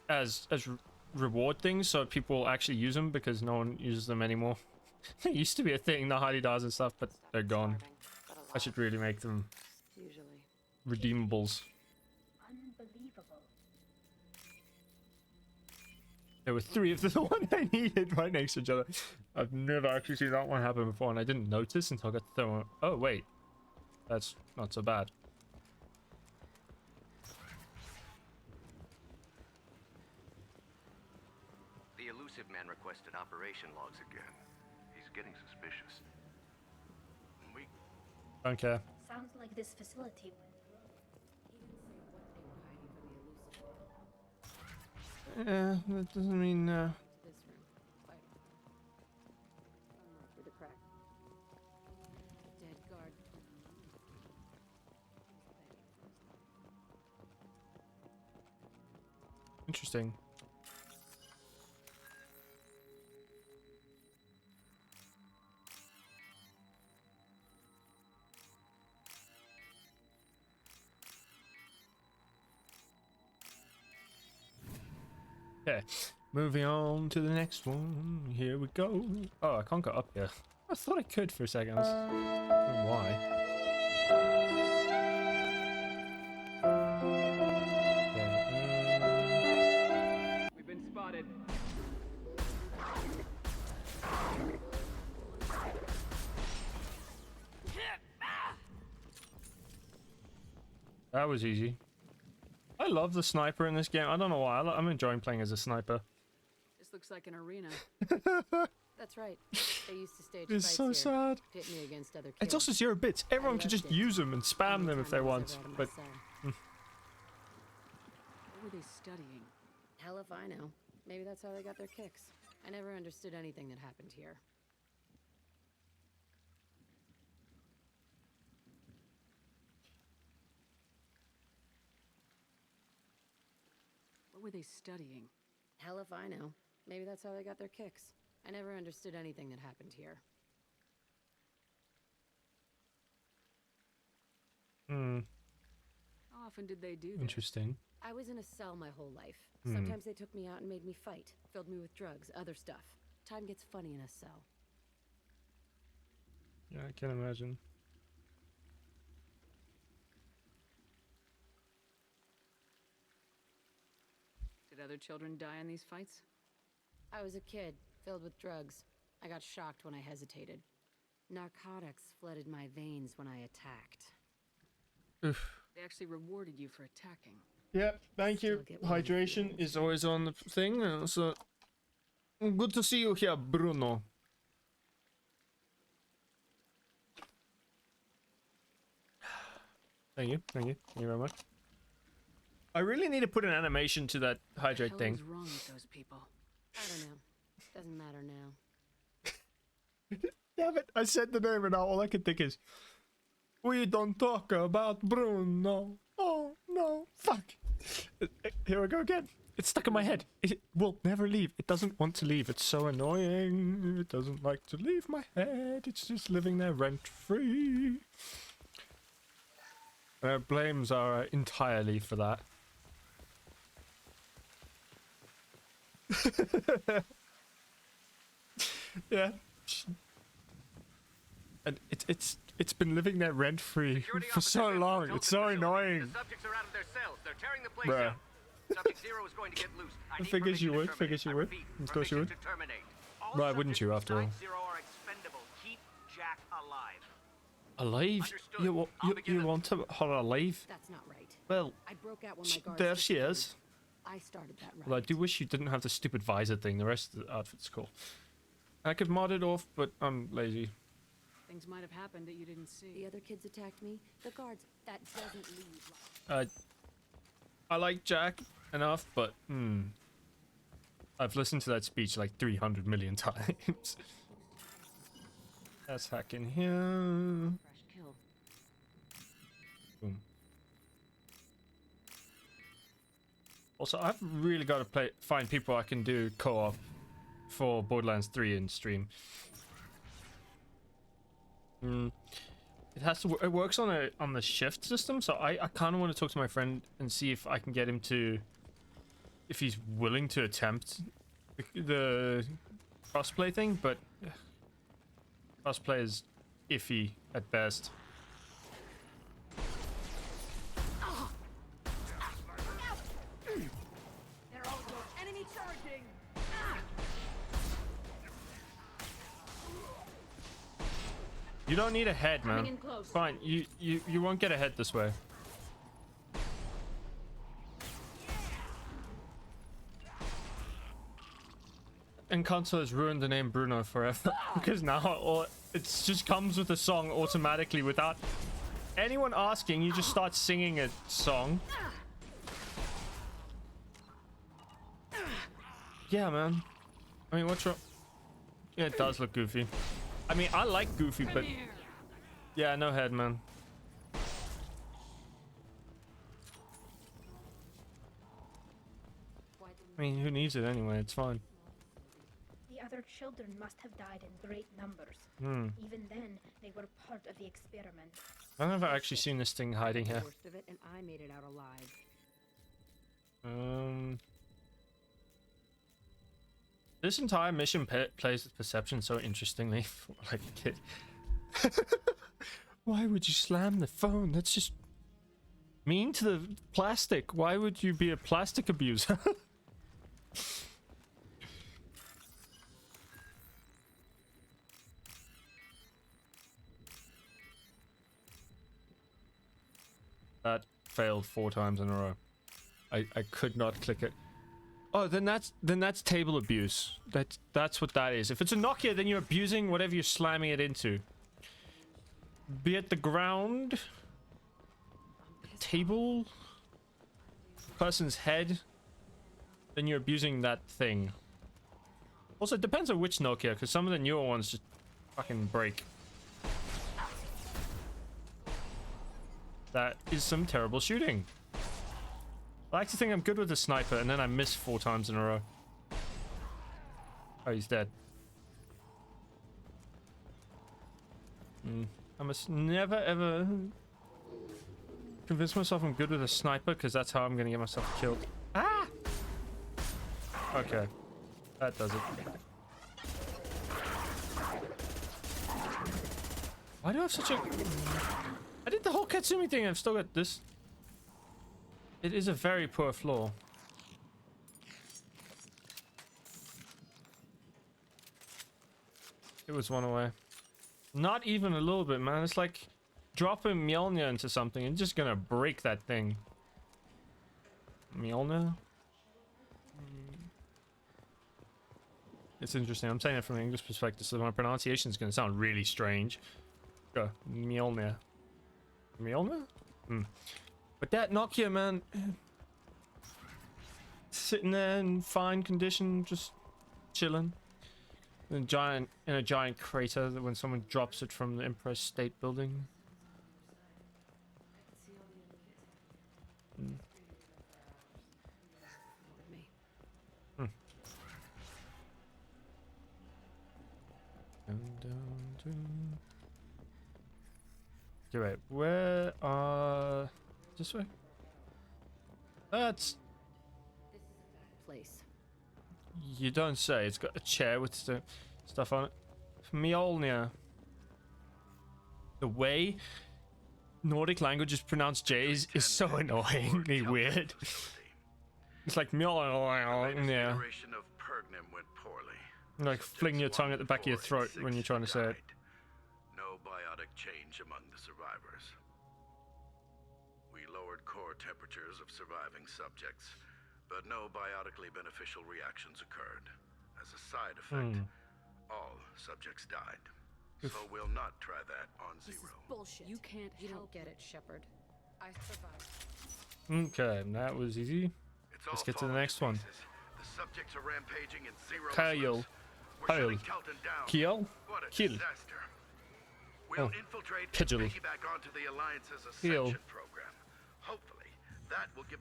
as reward things so people will actually use them because no one uses them anymore. It used to be a thing, the Hardy Dars and stuff, but they're gone. I should really make them redeemables. Unbelievable. There were 3 of the one I needed right next to each other. I've never actually seen that one happen before, and I didn't notice until I got to throw. Oh wait, that's not so bad. The elusive man requested operation logs again. He's getting suspicious. We Don't care. Sounds like this facility. Yeah, that doesn't mean. This room. Vital. Sunlight through the crack. Dead guard. Interesting. Okay, Moving on to the next one. Here we go. Oh, I can't go up here. I thought I could for a second. I don't know why. Okay, We've been spotted. that was easy. I love the sniper in this game. I don't know why. I'm enjoying playing as a sniper. This looks like an arena. That's right. They used to stage It's fights so here, sad. pit me against other kids. It's also 0 bits. Everyone can just loved it. use them and spam Only them if time they I was want. ever out of my But cell. What were they studying? Hell if I know. Maybe that's how they got their kicks. I never understood anything that happened here. What were they studying? Hell if I know. Maybe that's how they got their kicks. I never understood anything that happened here. How often did they do this? interesting. I was in a cell my whole life. Hmm. Sometimes they took me out and made me fight. Filled me with drugs, other stuff. Time gets funny in a cell. Yeah, I can imagine. Did other children die in these fights? I was a kid, filled with drugs. I got shocked when I hesitated. Narcotics flooded my veins when I attacked. Oof. They actually rewarded you for attacking. Yeah, thank you. Still get one of the Hydration feelings. is always on the thing. So good to see you here, Bruno. Thank you, thank you, thank you very much. I really need to put an animation to that What hydrate the thing. hell is wrong with those people? I don't know. Doesn't matter now. Damn it, I said the name and now all I can think is we don't talk about Bruno. Oh no, fuck. Here we go again. It's stuck in my head. It will never leave. It doesn't want to leave. It's so annoying. It doesn't like to leave my head. It's just living there rent free. Blames are entirely for that. Yeah. And it's been living there rent free Security for so officer long. tells It's the so facility annoying. The subjects are out of their cells. They're tearing the place Bruh. down. Subject 0 is going to get loose. I need Figures you permission to would, terminate. figures you I would. repeat, Of course you permission would. to terminate. All Why wouldn't you, subjects after all? inside 0 are expendable. Keep Jack alive. Alive? Understood. You, I'll begin you it. want her alive? That's not right. Well, I broke out when my guards there she disappeared. is. I started that right. Well, I do wish you didn't have the stupid visor thing. The rest of the outfit's cool. I could mod it off, but I'm lazy. Things might have happened that you didn't see. The other kids attacked me. The guards. That doesn't leave. Right. I like Jack enough, but I've listened to that speech like 300 million times. Let's hack in here. Fresh kill. Boom. Also, I've really got to find people I can do co-op for Borderlands 3 in stream. It has to. It works on the shift system, so I kind of want to talk to my friend and see if I can get him to, if he's willing to attempt the crossplay thing, but crossplay is iffy at best. They're all yours. Enemy charging! You don't need a head, Coming man. in close. Fine, you won't get a head this way. Encanto has ruined the name Bruno forever because now it just comes with a song automatically without anyone asking. You just start singing a song. Yeah, man. I mean, what's wrong? Yeah, it does look goofy. I mean, I like goofy, but yeah, no head, man. I mean, who needs it anyway? It's fine. The other children must have died in great numbers. Even then, they were part of the experiment. I've never actually seen this thing hiding The here. worst of it, and I made it out alive. This entire mission plays with perception so interestingly. Like a kid. Why would you slam the phone? That's just mean to the plastic. Why would you be a plastic abuser? That failed 4 times in a row. I could not click it. Oh, then that's table abuse. That's what that is. If it's a Nokia, then you're abusing whatever you're slamming it into. Be it the ground, a table, person's head, then you're abusing that thing. Also, it depends on which Nokia, because some of the newer ones just fucking break. That is some terrible shooting. I like to think I'm good with a sniper, and then I miss 4 times in a row. Oh, he's dead. I must never ever convince myself I'm good with a sniper, because that's how I'm gonna get myself killed. Ah! Okay. That does it. Why do I have such a... I did the whole Katsumi thing, I've still got this. It is a very poor floor. It was one away. Not even a little bit, man. It's like dropping Mjolnir into something and just gonna break that thing. Mjolnir? It's interesting. I'm saying it from an English perspective, so my pronunciation is gonna sound really strange. Mjolnir. Mjolnir? But that Nokia, man, sitting there in fine condition, just chilling in a giant crater that when someone drops it from the Empire State Building. Okay, wait, where are... This way? That's... Place. You don't say. It's got a chair with stuff on it. Mjolnir. The way Nordic languages pronounce J's is so annoyingly weird. It's like Mjolnir. Yeah. Like fling your tongue at the back of your throat when you're trying to say it. No biotic change among the survivors. We lowered core temperatures of surviving subjects, but no biotically beneficial reactions occurred. As a side effect, all subjects died. So we'll not try that on This Zero. is bullshit. You can't. You don't get it, Shepard. I survived. Okay, that was easy. It's Let's all get to the falling next one. pieces. The subjects are rampaging in Zero. Kyle. We're shutting Kelton down. Kill. What a Kill. disaster. We'll Oh. infiltrate and Kidgel. piggyback onto the Alliance's Heal. Ascension program. Hopefully, that will give...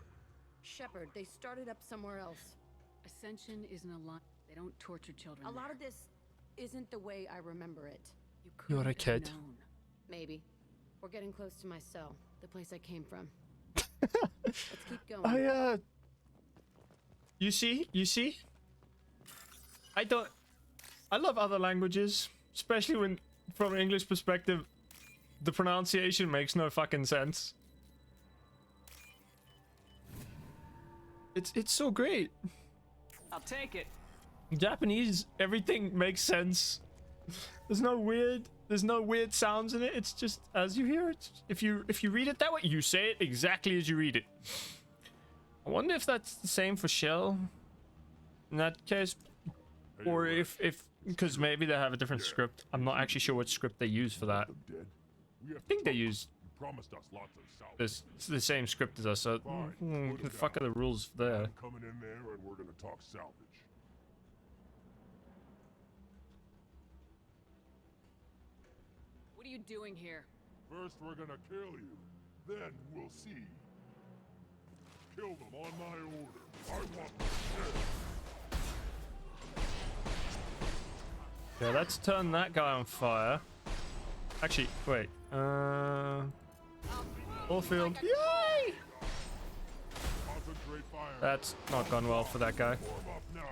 Shepard, they started up somewhere else. Ascension isn't a lot. They don't torture children. A lot of this isn't the way I remember it. You You're a couldn't have kid. known. Maybe. We're getting close to my cell, the place I came from. Let's keep going. You see? I love other languages, especially when, from an English perspective, the pronunciation makes no fucking sense. It's so great. I'll take it. Japanese, everything makes sense. There's no weird sounds in it. It's just as you hear it. If you read it that way, you say it exactly as you read it. I wonder if that's the same for Shell in that case, or if because maybe they have a different script. I'm not actually sure what script they use for that. I think they use the same script as us. So the fuck are the rules there? Coming in there and we're gonna talk salvage. What are you doing here? First we're gonna kill you, then we'll see. Kill them on my order. I want them dead. Okay, let's turn that guy on fire. Actually, wait. Full field. Yay! Concentrate fire. That's not gone well for that guy. Warm up now.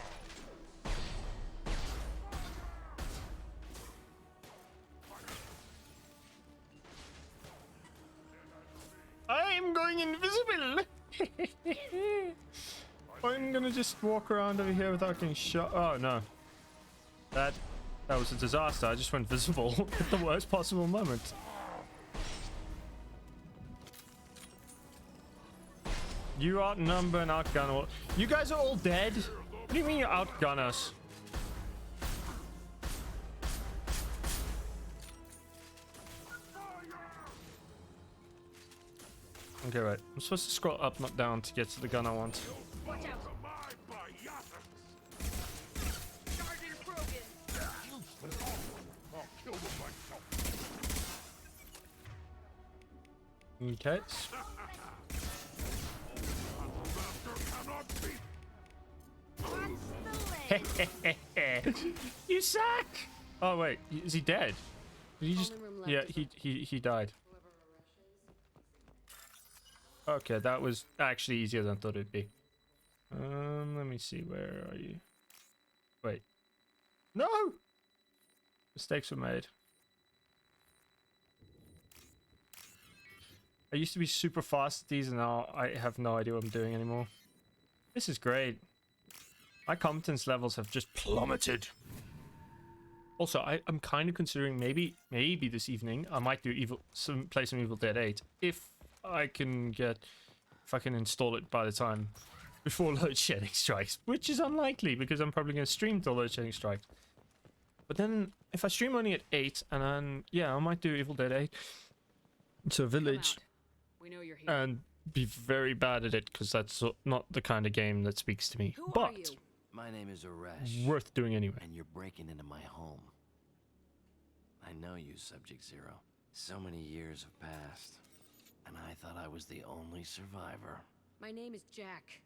I'm gonna just walk around over here without getting shot. Oh no. That was a disaster. I just went visible at the worst possible moment. You outnumber and outgun all. You guys are all dead? What do you mean you outgun us? Okay, right. I'm supposed to scroll up, not down, to get to the gun I want. Watch out! Charger's broken. I'll kill them myself. Okay. You suck! Oh wait, is he dead? Did he just? Yeah, he died. Okay, that was actually easier than I thought it'd be. Let me see. Where are you? Wait. No! Mistakes were made. I used to be super fast at these, and now I have no idea what I'm doing anymore. This is great. My competence levels have just plummeted. Also, I'm kind of considering maybe this evening I might do play some Evil Dead 8 if I can install it by the time before load shedding strikes, which is unlikely because I'm probably going to stream till load shedding strikes. But then if I stream only at 8, and then yeah, I might do Evil Dead 8 to Village. We know you're here. And be very bad at it because that's not the kind of game that speaks to me. Who are But you? My name is Aresh, worth doing anyway. and you're breaking into my home. I know you, Subject-Zero. So many years have passed, and I thought I was the only survivor. My name is Jack.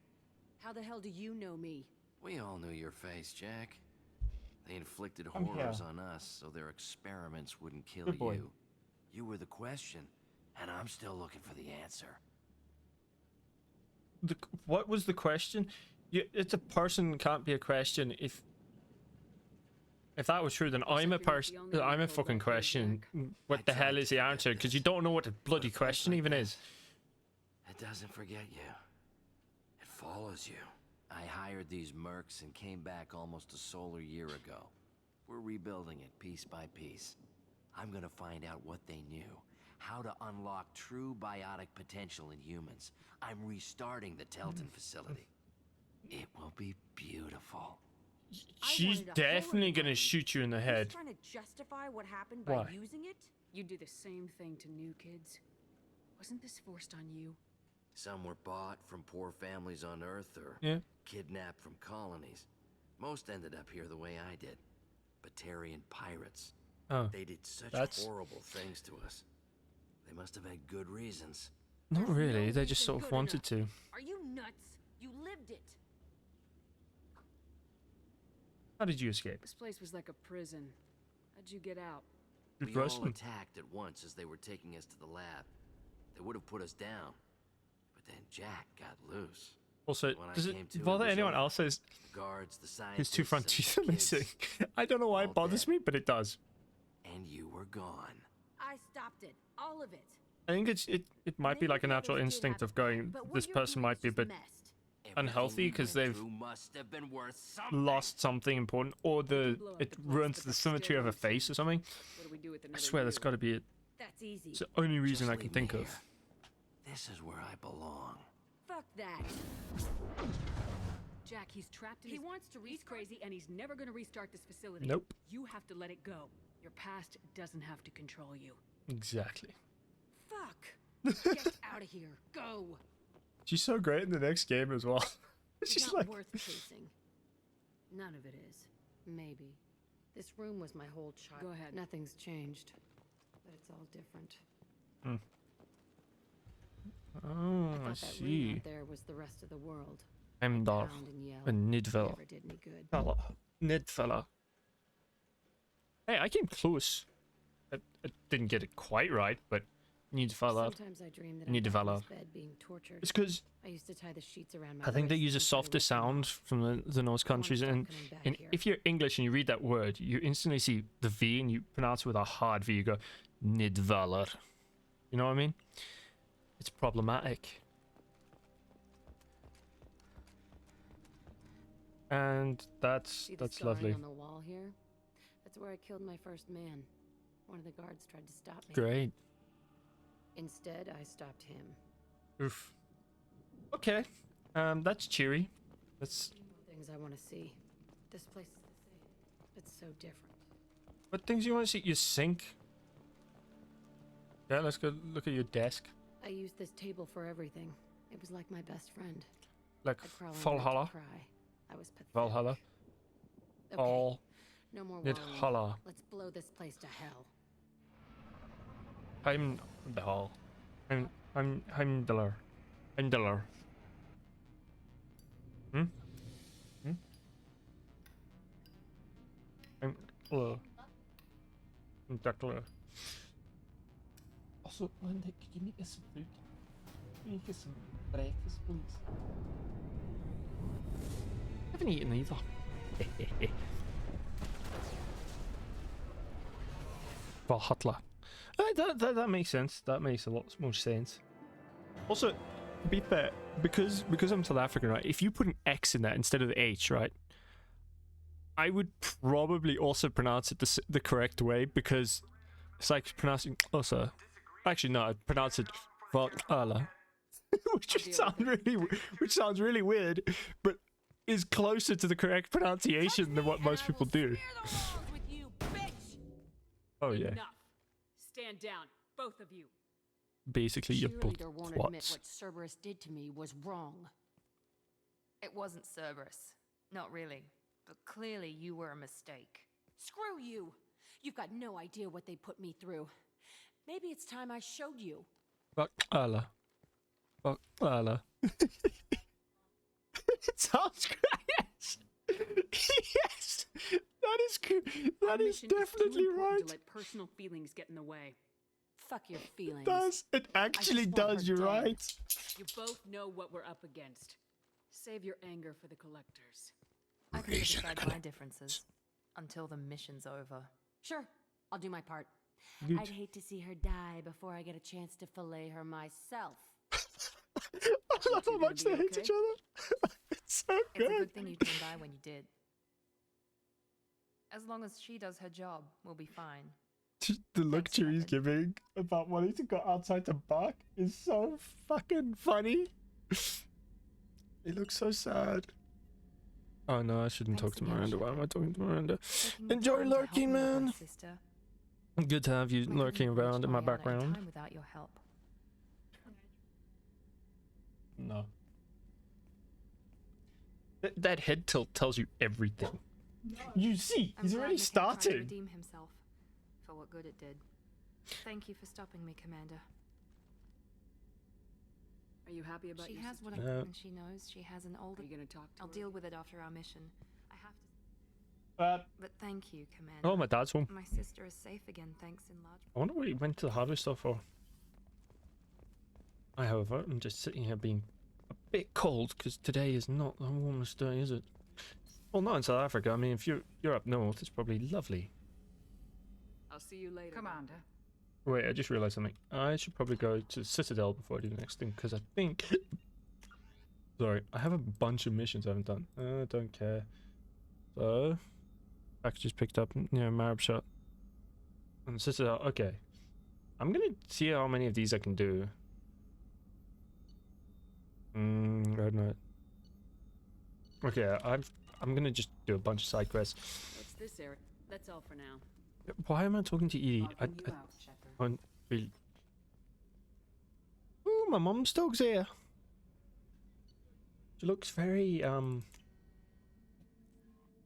How the hell do you know me? We all knew your face, Jack. They inflicted I'm horrors here. on us so their experiments wouldn't kill Good boy. you. You were the question, and I'm still looking for the answer. What was the question? It's a person, can't be a question. If that was true, then I'm a person. I'm a fucking question. What the hell is the answer? Because you don't know what a bloody question even is. It doesn't forget you. It follows you. I hired these mercs and came back almost a solar year ago. We're rebuilding it piece by piece. I'm gonna find out what they knew. How to unlock true biotic potential in humans. I'm restarting the Telton facility. It will be beautiful. She's definitely gonna shoot you in the head. Trying to justify what happened Why? by using it? You do the same thing to new kids. Wasn't this forced on you? Some were bought from poor families on Earth or Yeah. kidnapped from colonies. Most ended up here the way I did. Batarian pirates. Oh, They did such that's- horrible things to us. They must have had good reasons. not There's really. no They just reason sort of good wanted enough. to. Are you nuts? You lived it. How did you escape? This place was like a prison. How'd you get out? Good We all question. attacked at once as they were taking us to the lab. They would have put us down. But then Jack got loose. Also, When I does came it to, it bother was anyone over. else that Guards, the scientists, his two front and teeth the are kids, missing? I don't know why all it bothers dead. me, but it does. And you were gone. I stopped it. All of it. I think it might be Maybe like a the natural others did instinct have of going, but what this you're person doing might is be a just bit messed. unhealthy Everything we because went they've through must have been worth something. lost something important, or blow up it the place, ruins but the that's symmetry of a steroids. face or something. What do we do with I another swear that's you? got to be it. That's easy. It's the only reason Just I can leave think me of. here. This is where I belong. Fuck that. Jack, he's trapped in He his... wants to He's restart- crazy and he's never gonna restart this facility. Nope. You have to let it go. Your past doesn't have to control you. Exactly. Fuck. Get out of here. Go. She's so great in the next game as well. It's She's not like, worth chasing. None of it is. Maybe. This room was my whole child. Go ahead. Nothing's changed, but it's all different. oh, I I thought that ring see. out there was the rest of the world. Heimdall. Pound and yell. And Nidvel. Never did any good. Fella. Nidfella. Hey, I came close. I didn't get it quite right, but Nidfella. Sometimes I dream that Need I'm back in Valor. this bed being tortured. It's because I used to tie the sheets around my I think they wrists use a and try to softer wake them up. sound from the Norse countries, stop and, coming back and here. if you're English and you read that word, you instantly see the V and you pronounce it with a hard V. You go Nidvalar. You know what I mean? It's problematic. And that's See the scarring lovely. on the wall here? That's where I killed my first man. One of the guards tried to stop me. Great. Instead, I stopped him. Oof. Okay. That's cheery. That's Things I want to see. This place is the same. It's so different. what things you want to see? Your sink. Yeah, let's go look at your desk. I used this table for everything. It was like my best friend. Like I'd crawl under it to Valhalla. cry. I was pathetic. Valhalla. Okay, All no more Nid wallowing. Halla. Let's blow this place to hell. I'm the hall. I'm Heimdallr. Heimdallr. Hmm? Hmm? I'm Heimdallr. Also, Linda, could you make us some food? Make us some breakfast, please. I haven't eaten either. Valhalla. That makes sense. That makes a lot more sense. Also, to be fair, because I'm South African, right? If you put an X in that instead of the H, right? I would probably also pronounce it the correct way because it's like pronouncing also. Actually, no, I'd pronounce it Valhalla, which sounds really weird, but is closer to the correct pronunciation than what most people do. Oh yeah. Enough. Stand down, both of you. Basically, you're both Cheerleader won't admit twats. what Cerberus did to me was wrong. It wasn't Cerberus. Not really. But clearly you were a mistake. Screw you! You've got no idea what they put me through. Maybe it's time I showed you. Valhalla. Valhalla. It sounds great. Yes, that is good. That is definitely right. To let personal feelings get in the way. Fuck your feelings. It actually just want does. her You're dead. right. You both know what we're up against. Save your anger for the collectors. I can put aside my differences until the mission's over. Sure, I'll do my part. Good. I'd hate to see her die before I get a chance to fillet her myself. I love how much they hate each other. It's so It's a good. good thing you came by when you did. As long as she does her job, we'll be fine. The look Thanks, Cherry's Captain. giving about wanting to go outside to bark is so fucking funny. It looks so sad. Oh no, I shouldn't Thanks talk to again, Miranda. Why am I talking to Miranda? Taking the Enjoy time to help lurking, me with my man. sister. Good to have you I couldn't lurking have around reached in my Marielle any background. time without your help. No. That head tilt tells you everything. You see, I'm he's glad already Nick had tried to starting. redeem himself for what good it did. Thank you for stopping me, Commander. Are you happy about She your has what sister? and she knows she has an older. Are you gonna talk to I'll her? deal with it after our mission. I have to. But thank you, Commander. Oh, my dad's home. My sister is safe again, thanks in large. I wonder what he went to the hardware store for. I, however, am just sitting here being a bit cold because today is not the warmest day, is it? Well, not in South Africa. I mean, if you're up north, it's probably lovely. I'll see you later. Commander. Wait, I just realized something. I should probably go to Citadel before I do the next thing because I think. Sorry, I have a bunch of missions I haven't done. I don't care. So, packages picked up near Marab shot. And Citadel. Okay, I'm gonna see how many of these I can do. I don't know. Okay, I'm gonna just do a bunch of side quests. What's this, Eric? That's all for now. Why am I talking to Edie? Logging you out, Shepard. I really. Ooh, my mum's dog's here. She looks very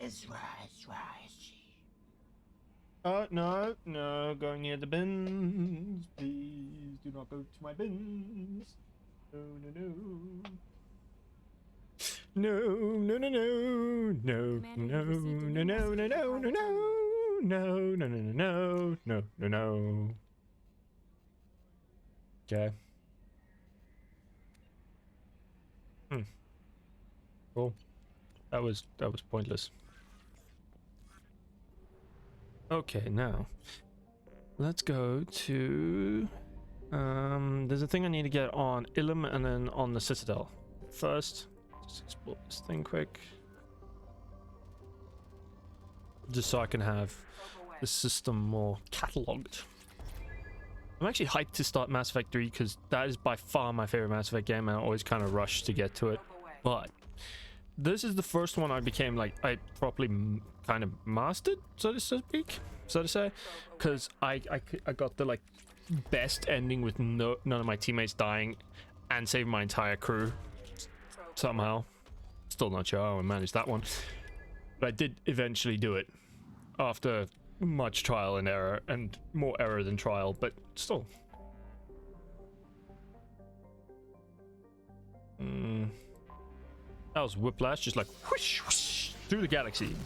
It's right, she. Oh no, going near the bins. Please do not go to my bins. No. No, no, no, no, no, no, no, no, no, no, no, no, no, no, no, no, no, no, no. Okay. Cool. That was pointless. Okay, now let's go to there's a thing I need to get on Ilum and then on the Citadel. First, just explore this thing quick. just so I can have the system more cataloged. I'm actually hyped to start Mass Effect 3 because that is by far my favorite Mass Effect game, and I always kind of rush to get to it. But this is the first one I became like I properly kind of mastered, so to speak, so to say, because I got the like best ending with none of my teammates dying and saving my entire crew somehow. Still not sure how I managed that one, but I did eventually do it after much trial and error, and more error than trial, but still. That was Whiplash, just like whoosh, whoosh, through the galaxy.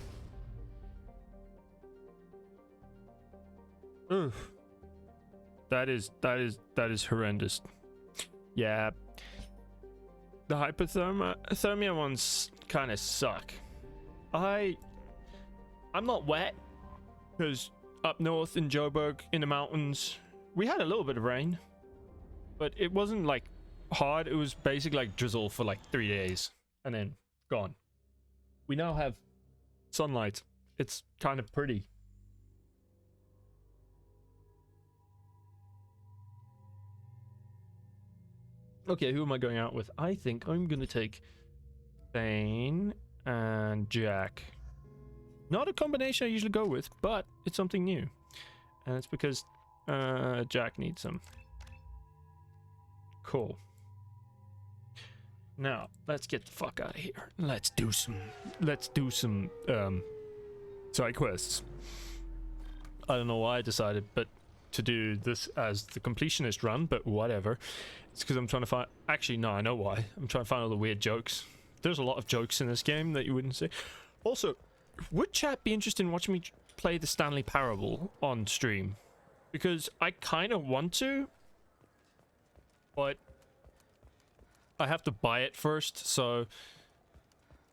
Ugh. That is horrendous. Yeah. The hypothermia ones kind of suck. I'm not wet, because up north in Joburg in the mountains we had a little bit of rain, but it wasn't like hard. It was basically like drizzle for like 3 days and then gone. We now have sunlight. It's kind of pretty. Okay, who am I going out with? I think I'm gonna take Thane and Jack. Not a combination I usually go with, but it's something new. And it's because Jack needs some. Cool. Now, let's get the fuck out of here. Let's do some side quests. I don't know why I decided but to do this as the completionist run, but whatever. It's because I'm trying to find, actually no, I know why. I'm trying to find all the weird jokes. There's a lot of jokes in this game that you wouldn't see. Also, would chat be interested in watching me play the Stanley Parable on stream? Because I kind of want to, but I have to buy it first, so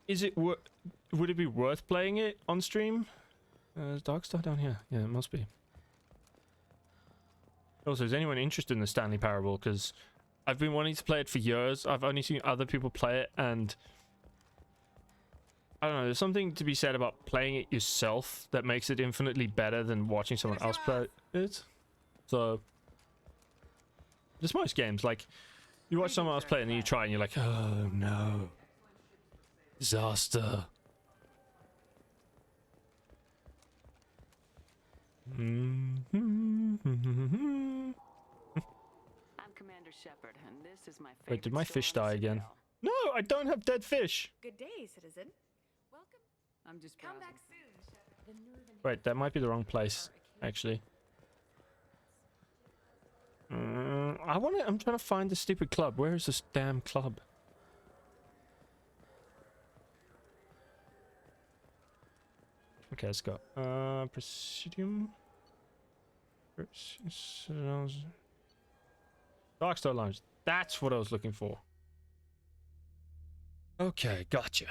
is it would it be worth playing it on stream? There's dark stuff down here. Yeah, it must be. Also, is anyone interested in the Stanley Parable? Because I've been wanting to play it for years. I've only seen other people play it, and I don't know, there's something to be said about playing it yourself that makes it infinitely better than watching someone else play it. So, just most games, like, you watch someone else play it and then you try and you're like, oh no. Disaster. I'm Commander Shepard, and this is my favorite. Wait, did my fish die again? Citadel. No, I don't have dead fish. Good day, citizen. Welcome. I'm just Come browsing. back soon, Shepard. Wait, that might be the wrong place, actually. I'm trying to find the stupid club. Where is this damn club? Okay, let's go. Presidium. Darkstar Lounge. That's what I was looking for. Okay, gotcha.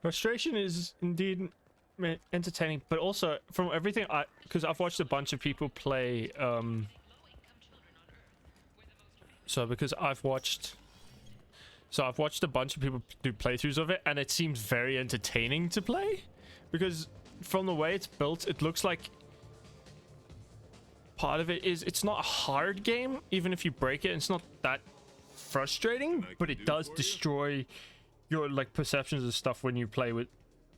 Frustration is indeed entertaining, but also from everything because I've watched a bunch of people play I've watched a bunch of people do playthroughs of it, and it seems very entertaining to play because from the way it's built, it looks like part of it is it's not a hard game. Even if you break it, it's not that frustrating, but it does destroy your like perceptions of stuff when you play with,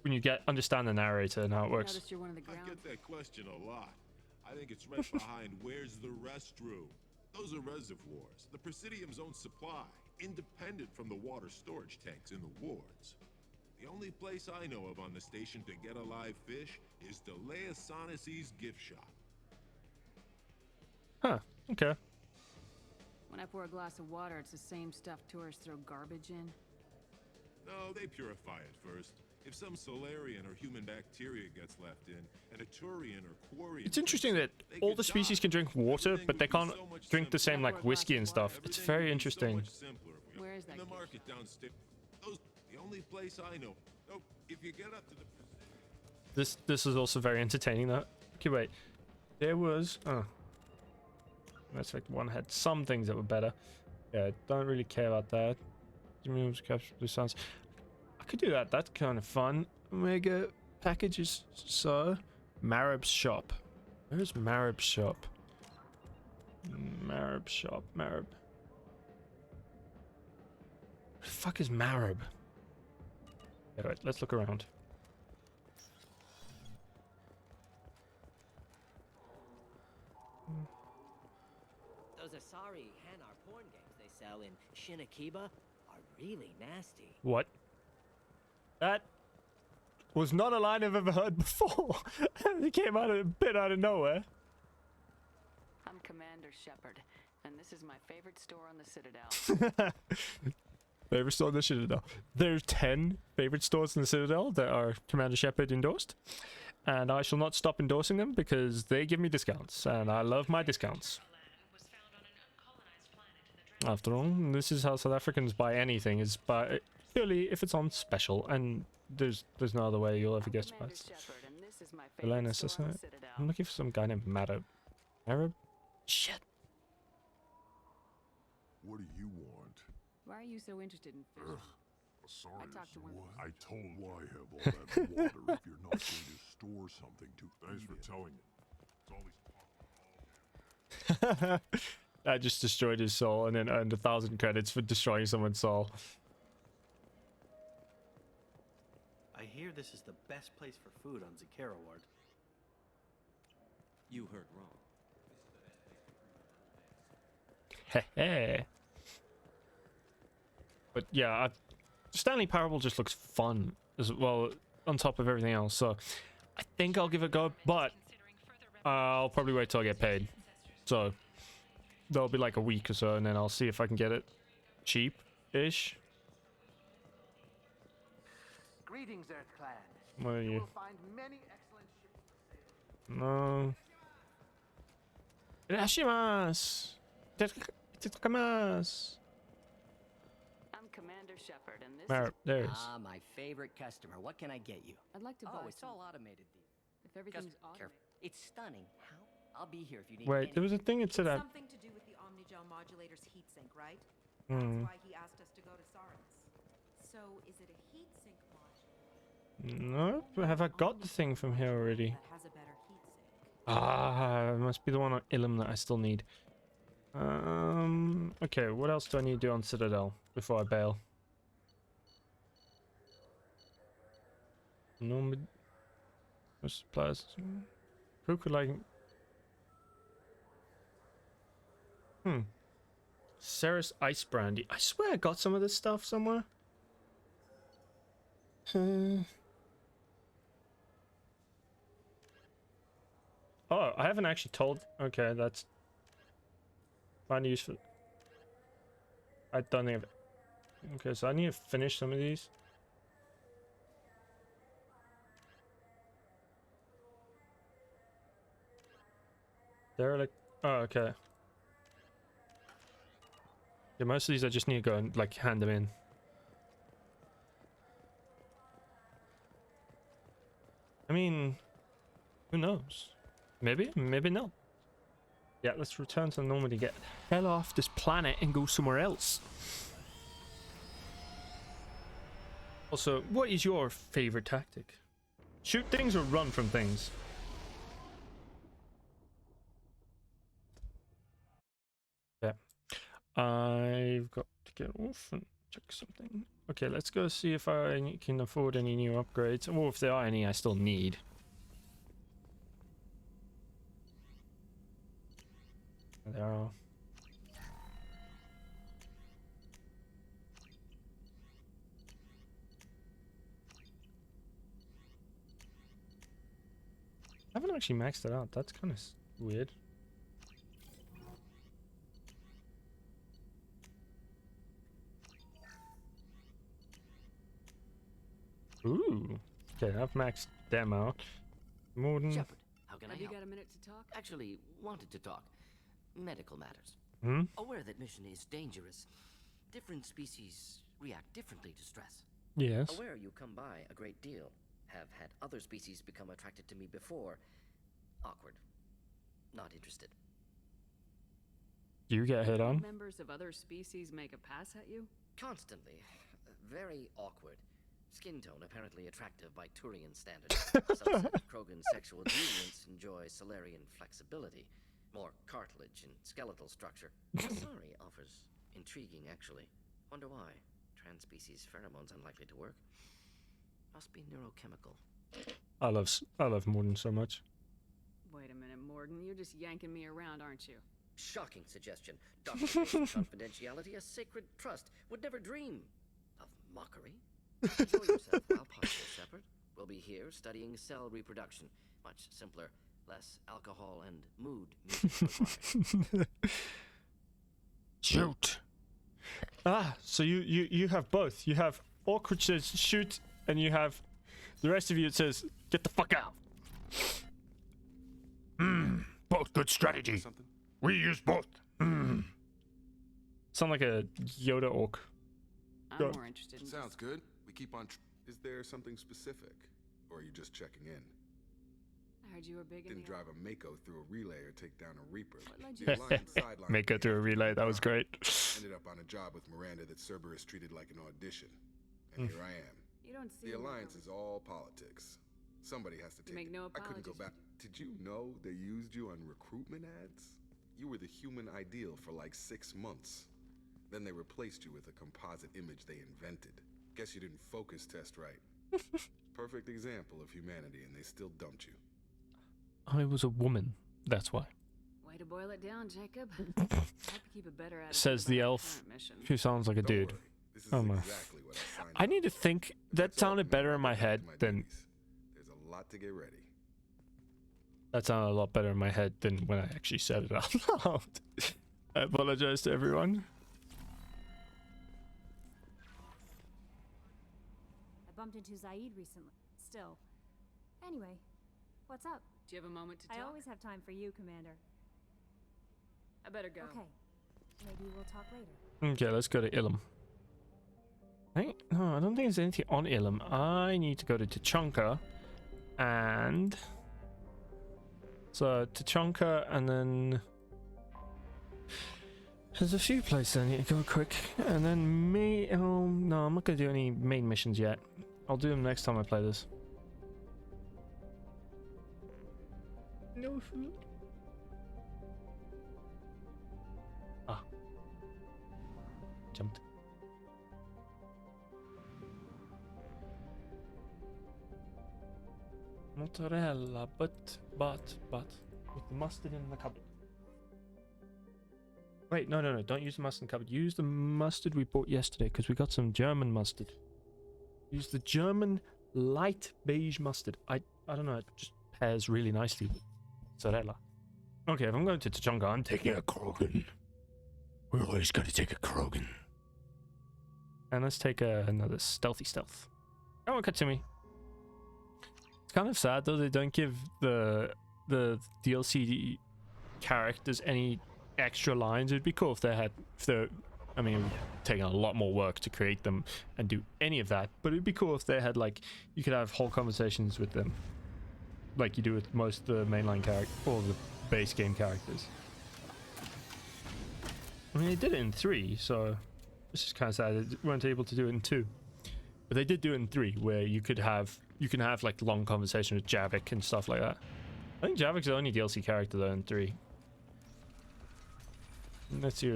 when you understand the narrator and how it works. You're one of the I ground. get that question a lot. I think it's right behind where's the restroom. Those are reservoirs, the Presidium's own supply, independent from the water storage tanks in the wards. The only place I know of on the station to get a live fish is Delea Sonic's gift shop. Huh, okay. When I pour a glass of water, it's the same stuff tourists throw garbage in. No, they purify it first. If some Solarian or human bacteria gets left in, and a Turian or Quarian... It's interesting that all the species can drink water, but they can't drink the same, like, whiskey and stuff. It's very interesting. Where is that? In the market downstairs. The only place I know. Oh, if you get up to the... This is also very entertaining, though. Okay, wait. There was... Oh. Mass Effect 1 had some things that were better. Yeah, I don't really care about that. Capture Blue Suns. I could do that. That's kind of fun. Omega packages. So, Marib's shop. Where's Marib's shop? Marib's shop. Marib. Where the fuck is Marib? Yeah, right, let's look around. Those Asari Hanar porn games they sell in Shinakiba are really nasty. What? That was not a line I've ever heard before. It came out a bit out of nowhere. I'm Commander Shepard, and this is my favorite store on the Citadel. Favorite store on the Citadel. There's 10 favorite stores in the Citadel that are Commander Shepard endorsed. And I shall not stop endorsing them because they give me discounts. And I love my discounts. After all, this is how South Africans buy anything, is by purely if it's on special, and there's no other way you'll ever get to buy it. Elena's, isn't it? I'm looking for some guy named Marib. Marib? Shit. What do you want? Why are you so interested in fish? Sorry, I talked to one. I told why have all that water if you're not going to store something to Thanks for telling me. It's all these... That just destroyed his soul and then earned 1,000 credits for destroying someone's soul. I hear this is the best place for food on Zakera Ward. You heard wrong. Heh. But yeah, Stanley Parable just looks fun as well on top of everything else, so I think I'll give it a go, but I'll probably wait till I get paid. So there'll be like a week or so, and then I'll see if I can get it cheap-ish. Greetings, Earth Clan. What are you? Will find many excellent ships. No. Irashimasu. Itadakimasu. I'm Commander Shepard, and this Marib, there it is. Ah, my favorite customer. What can I get you? I'd like to buy Oh, it's all automated. If everything's Careful. It's stunning. How? I'll be here if you need. Wait, there was a thing that said that. Something to do with the Omnigel modulator's heatsink, right? Hmm. That's why he asked us to go to Sarens. So, is it a heatsink module? No, but have I got the thing from here already? That has a better heatsink. Ah, it must be the one on Ilum that I still need. Okay, what else do I need to do on Citadel before I bail? No supplies. Who could like... Ceres Ice Brandy. I swear I got some of this stuff somewhere. Oh, I haven't actually told... Okay, that's... Find useful. I don't think I've... Okay, so I need to finish some of these. They're like... Oh, okay. Yeah, most of these I just need to go and, like, hand them in. I mean... Who knows? Maybe, maybe not. Yeah, let's return to Normandy, get the hell off this planet and go somewhere else. Also, what is your favorite tactic? Shoot things or run from things? Yeah. I've got to get off and check something. Okay, let's go see if I can afford any new upgrades, or if there are any I still need. There are. I haven't actually maxed it out. That's kind of weird. Okay, I've maxed them out. Morden. Shepard, how can I Have you help? got a minute to talk? Actually, wanted to talk. Medical matters. Hmm? Aware that mission is dangerous. Different species react differently to stress. Yes. Aware you come by a great deal. Have had other species become attracted to me before. Awkward. Not interested. You get hit on? Members of other species make a pass at you? Constantly. Very awkward. Skin tone apparently attractive by Turian standards. Subset of Krogan sexual deviants enjoy Solarian flexibility. More cartilage and skeletal structure. Sorry offers intriguing, actually. Wonder why. Trans-species pheromones unlikely to work. Must be neurochemical. I love Morden so much. Wait a minute, Morden. You're just yanking me around, aren't you? Shocking suggestion. Doctor-patient confidentiality, a sacred trust. Would never dream of mockery. Enjoy yourself while possible, Shepard. We'll be here studying cell reproduction. Much simpler, less alcohol and mood music required. Shoot. Ah, so you have both. You have awkward says shoot, and you have the rest of you it says get the fuck out. Both good strategy. We use both. Sound like a Yoda orc. I'm more interested in Sounds good. We keep on. Is there something specific, or are you just checking in? I heard you were big in Didn't the drive a Mako through a relay or take down a Reaper. led you The Alliance sidelined Make it through a relay. That was great. Ended up on a job with Miranda that Cerberus treated like an audition, and here I am. You don't see The Alliance is all politics. Somebody has to take make it. no I couldn't go apologies. back. Did you know they used you on recruitment ads? You were the human ideal for like 6 months. Then they replaced you with a composite image they invented. Guess you didn't focus test right. Perfect example of humanity, and they still dumped you. I was a woman. That's why. Way to boil it down, Jacob. I have to keep a better attitude Says the about our elf, current mission. who sounds like a Don't dude. worry. This is Oh my. exactly what I signed I up need to for. think. That That's all sounded from better now in my on, back to head my than. duties. There's a lot to get ready. That sounded a lot better in my head than when I actually said it out loud. I apologize to everyone. I bumped into Zaid recently. Still. Anyway, what's up? Do you have a moment to talk? I always have time for you, Commander. I better go. Okay. Maybe we'll talk later. Okay, let's go to Ilum. No, I don't think there's anything on Ilum. I need to go to Tuchanka and so Tuchanka, and then there's a few places I need to go quick, and then no, I'm not gonna do any main missions yet. I'll do them next time I play this. No food. Ah, jumped. Mozzarella, but with the mustard in the cupboard. Wait, no, don't use the mustard in the cupboard. Use the mustard we bought yesterday, because we got some German mustard. Use the German light beige mustard. I don't know, it just pairs really nicely with mozzarella. Okay, if I'm going to Tuchanka, I'm taking a Krogan. We're always going to take a Krogan. And let's take another stealth. Come on, Katsumi. It's kind of sad though they don't give the DLC characters any extra lines. It'd be cool if they had, I mean, it would take a lot more work to create them and do any of that, but it'd be cool if they had, like, you could have whole conversations with them like you do with most of the mainline characters or the base game characters. I mean, they did it in 3, so it's just kind of sad they weren't able to do it in 2. But they did do it in 3, where you can have like long conversation with Javik and stuff like that. I think Javik's the only DLC character though in 3. Let's see.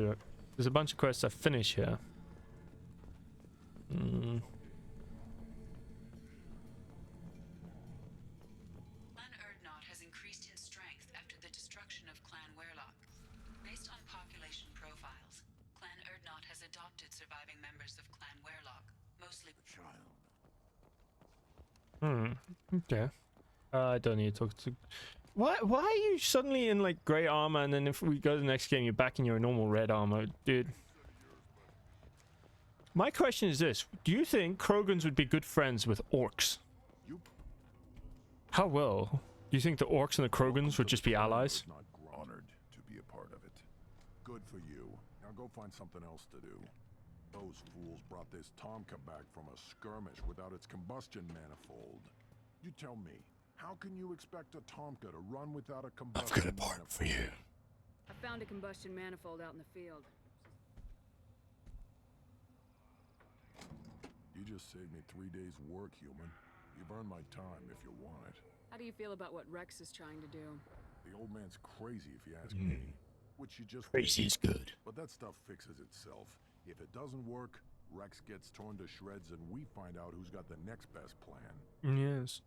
There's a bunch of quests I finish here. Clan Erdnot has increased in strength after the destruction of Clan Werlock. Based on population profiles, Clan Erdnot has adopted surviving members of Clan Werlock, mostly child. Okay. I don't need to talk to... Why are you suddenly in, like, grey armor, and then if we go to the next game, you're back in your normal red armor? Dude. My question is this. Do you think Krogans would be good friends with orcs? How well? Do you think the orcs and the Krogans would just be allies? Honored to be a part of it. Good for you. Now go find something else to do. Those fools brought this Tomka back from a skirmish without its combustion manifold. You tell me, how can you expect a Tomka to run without a combustion manifold? I've got a part for you. I found a combustion manifold out in the field. You just saved me 3 days' work, human. You've earned my time if you want it. How do you feel about what Rex is trying to do? The old man's crazy if you ask me. Which you just Crazy is good. But that stuff fixes itself. If it doesn't work, Rex gets torn to shreds and we find out who's got the next best plan. Yes.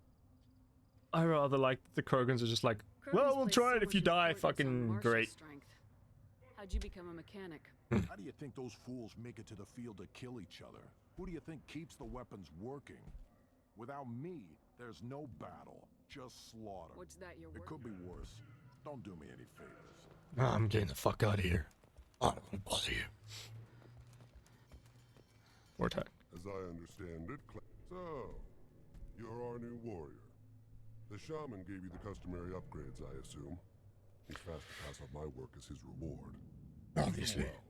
I rather like the Krogans are just like, well, we'll try it if you die. Fucking great. Strength. How'd you become a mechanic? How do you think those fools make it to the field to kill each other? Who do you think keeps the weapons working? Without me, there's no battle, just slaughter. What's that you're It could be worse. Don't do me any favors. I'm getting the fuck out of here. I don't want to bother you. More time. As I understand it, so, you're our new warrior. The shaman gave you the customary upgrades, I assume. He's fast to pass on my work as his reward. Obviously. Well,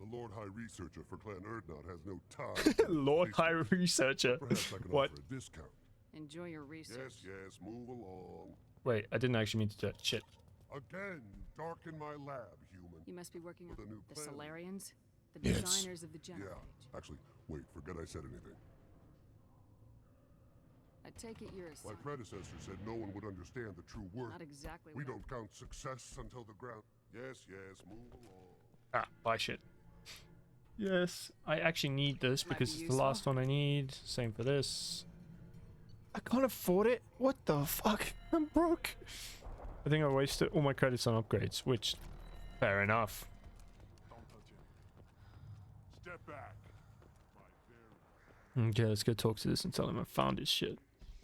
the Lord High Researcher for Clan Erdnot has no time. Lord High Researcher. Perhaps I can What? offer a discount. Enjoy your research. Yes, move along. Wait, I didn't actually mean to do that. Shit. Again, darken my lab, human. You must be working on With a new the plan. Solarians, the Yes. designers of the generator. Yeah, actually, wait, forget I said anything. I take it you're a My son. predecessor said no one would understand the true worth. Not exactly We what don't count success until the ground. Yes, move along. Ah, buy shit. Yes, I actually need this because be it's the last one I need. Same for this. I can't afford it. What the fuck? I'm broke. I think I wasted all my credits on upgrades, which, fair enough. Don't touch it. Step back. My very Okay, let's go talk to this and tell him I found his shit.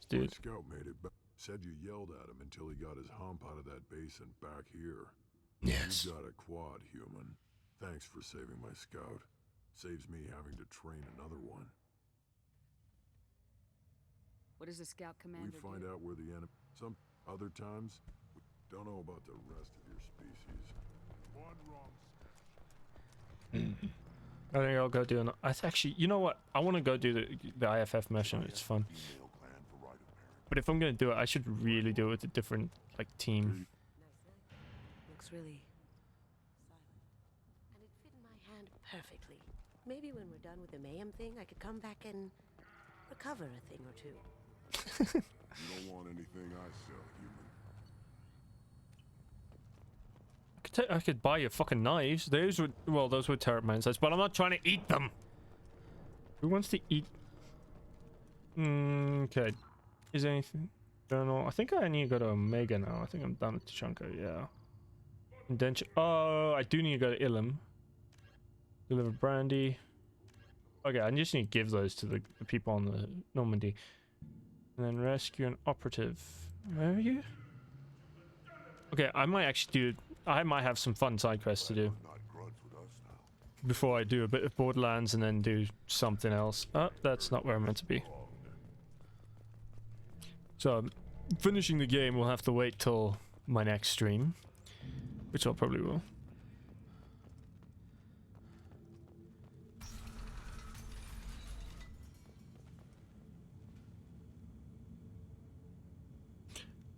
Dude. My scout made it back. Said you yelled at him until he got his hump out of that basin back here. Yes. You got a quad, human. Thanks for saving my scout. Saves me having to train another one. What does the scout commander We find do? out where the enemy. Some other times, we don't know about the rest of your species. One wrong. I think I'll go do an. Actually, you know what? I want to go do the IFF mission. It's fun. But if I'm gonna do it, I should really do it with a different like team. Looks really silent. And it fit in my hand perfectly. Maybe when we're done with the mayhem thing, I could come back and recover a thing or two. You don't want anything I sell, human. I could buy you fucking knives. Those were terrible mindsets, but I'm not trying to eat them. Who wants to eat? Okay. Is there anything? Journal. I think I need to go to Omega now. I think I'm done with Tuchanka, yeah. Indenture. Oh, I do need to go to Ilum. Deliver brandy. Okay, I just need to give those to the people on the Normandy. And then rescue an operative. Where are you? Okay, I might actually do... I might have some fun side quests to do. Before I do a bit of Borderlands and then do something else. Oh, that's not where I'm meant to be. So, finishing the game will have to wait till my next stream. Which I probably will.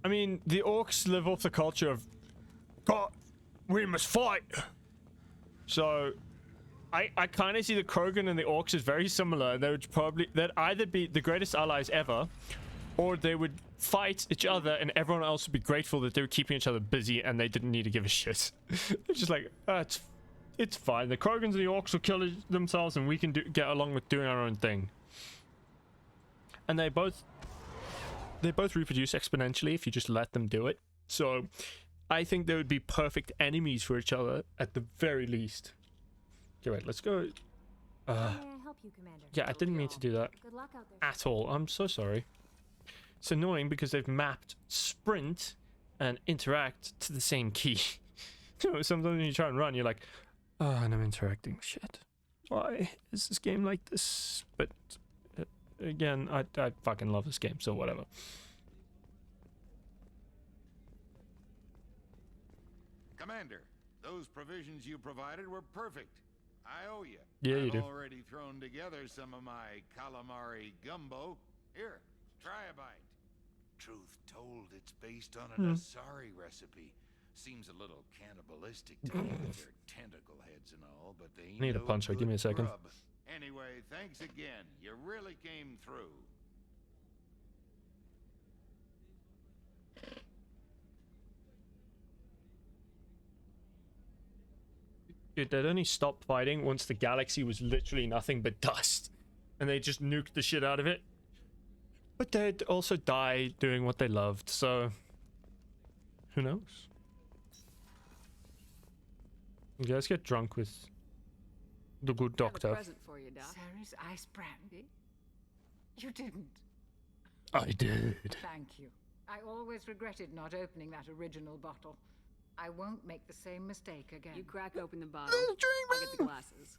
I mean, the orcs live off the culture of God, we must fight. So, I kind of see the Krogan and the orcs as very similar. They'd either be the greatest allies ever, or they would fight each other and everyone else would be grateful that they were keeping each other busy and they didn't need to give a shit. It's just like, it's fine. The Krogans and the orcs will kill themselves and we can get along with doing our own thing. And they both reproduce exponentially if you just let them do it. So I think they would be perfect enemies for each other at the very least. Okay, wait, let's go. How may I help you, Commander? Yeah, I didn't mean to do that Good luck out there. at all. I'm so sorry. It's annoying because they've mapped sprint and interact to the same key. You know, sometimes when you try and run, you're like, oh, and I'm interacting. Shit. Why is this game like this? But again, I fucking love this game, so whatever. Commander, those provisions you provided were perfect. I owe you. Yeah, you I've do. already thrown together some of my calamari gumbo. Here, try a bite. Truth told, it's based on an Asari recipe. Seems a little cannibalistic to me with their tentacle heads and all, but they Need a no puncher. Give me a good second. grub. Anyway, thanks again. You really came through. Dude, they'd only stopped fighting once the galaxy was literally nothing but dust. And they just nuked the shit out of it. But they'd also die doing what they loved, so... who knows? Okay, let's get drunk with the good doctor. I have a present for you, Doc. Sarah's ice brandy? You didn't. I did. Thank you. I always regretted not opening that original bottle. I won't make the same mistake again. You crack open the bottle. I'll get the glasses.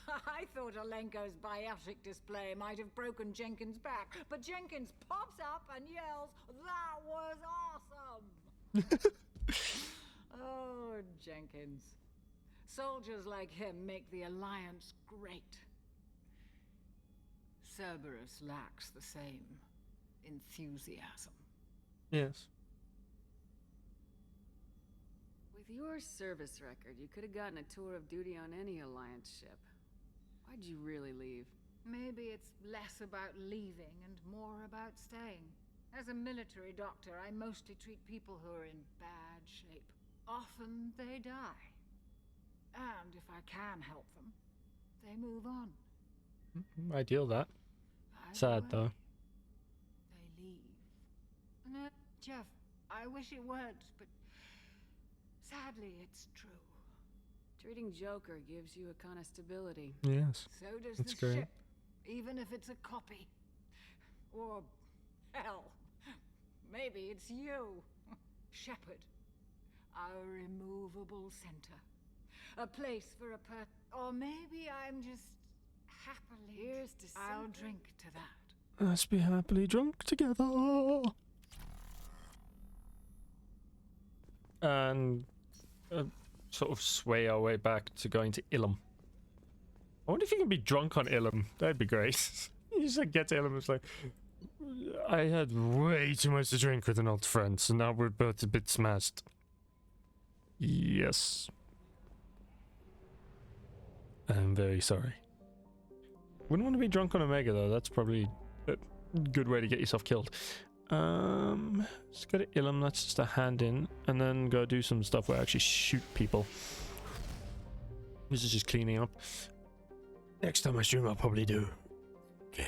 I thought Alenko's biotic display might have broken Jenkins' back, but Jenkins pops up and yells, "That was awesome!" Oh, Jenkins. Soldiers like him make the Alliance great. Cerberus lacks the same enthusiasm. Yes. With your service record, you could have gotten a tour of duty on any Alliance ship. Why'd you really leave? Maybe it's less about leaving and more about staying. As a military doctor, I mostly treat people who are in bad shape. Often they die. And if I can help them, they move on. Ideal that. Sad though. They leave. No, Jeff, I wish it weren't, but sadly it's true. Treating Joker gives you a kind of stability. Yes. So does That's the great. ship, even if it's a copy. Or, hell, maybe it's you, Shepard. Our immovable center. A place for a or maybe I'm just happily. Here's to I'll something. drink to that. Let's be happily drunk together. And sort of sway our way back to going to Ilum. I wonder if you can be drunk on Ilum. That'd be great. You just like get to Ilum, it's like, I had way too much to drink with an old friend, so now we're both a bit smashed. Yes. I'm very sorry. Wouldn't want to be drunk on Omega though. That's probably a good way to get yourself killed. Let's go to Ilum. That's just a hand in, and then go do some stuff where I actually shoot people. This is just cleaning up. Next time I stream, I'll probably do. Yeah.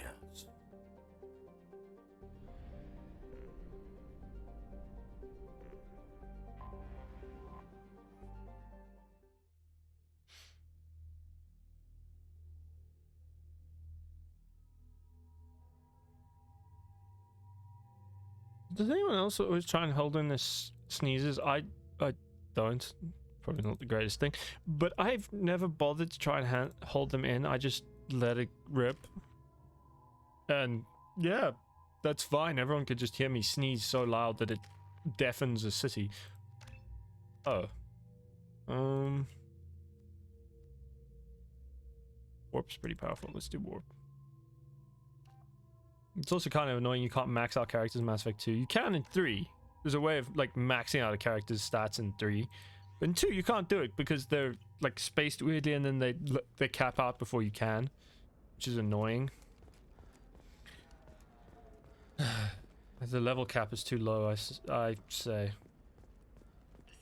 Does anyone else always try and hold in their sneezes? I don't. Probably not the greatest thing. But I've never bothered to try and hold them in. I just let it rip. And yeah, that's fine. Everyone could just hear me sneeze so loud that it deafens a city. Oh. Warp's pretty powerful. Let's do warp. It's also kind of annoying you can't max out characters in Mass Effect 2. You can in 3. There's a way of like maxing out a character's stats in 3. But in 2 you can't do it because they're like spaced weirdly and then they cap out before you can. Which is annoying. The level cap is too low, I say. The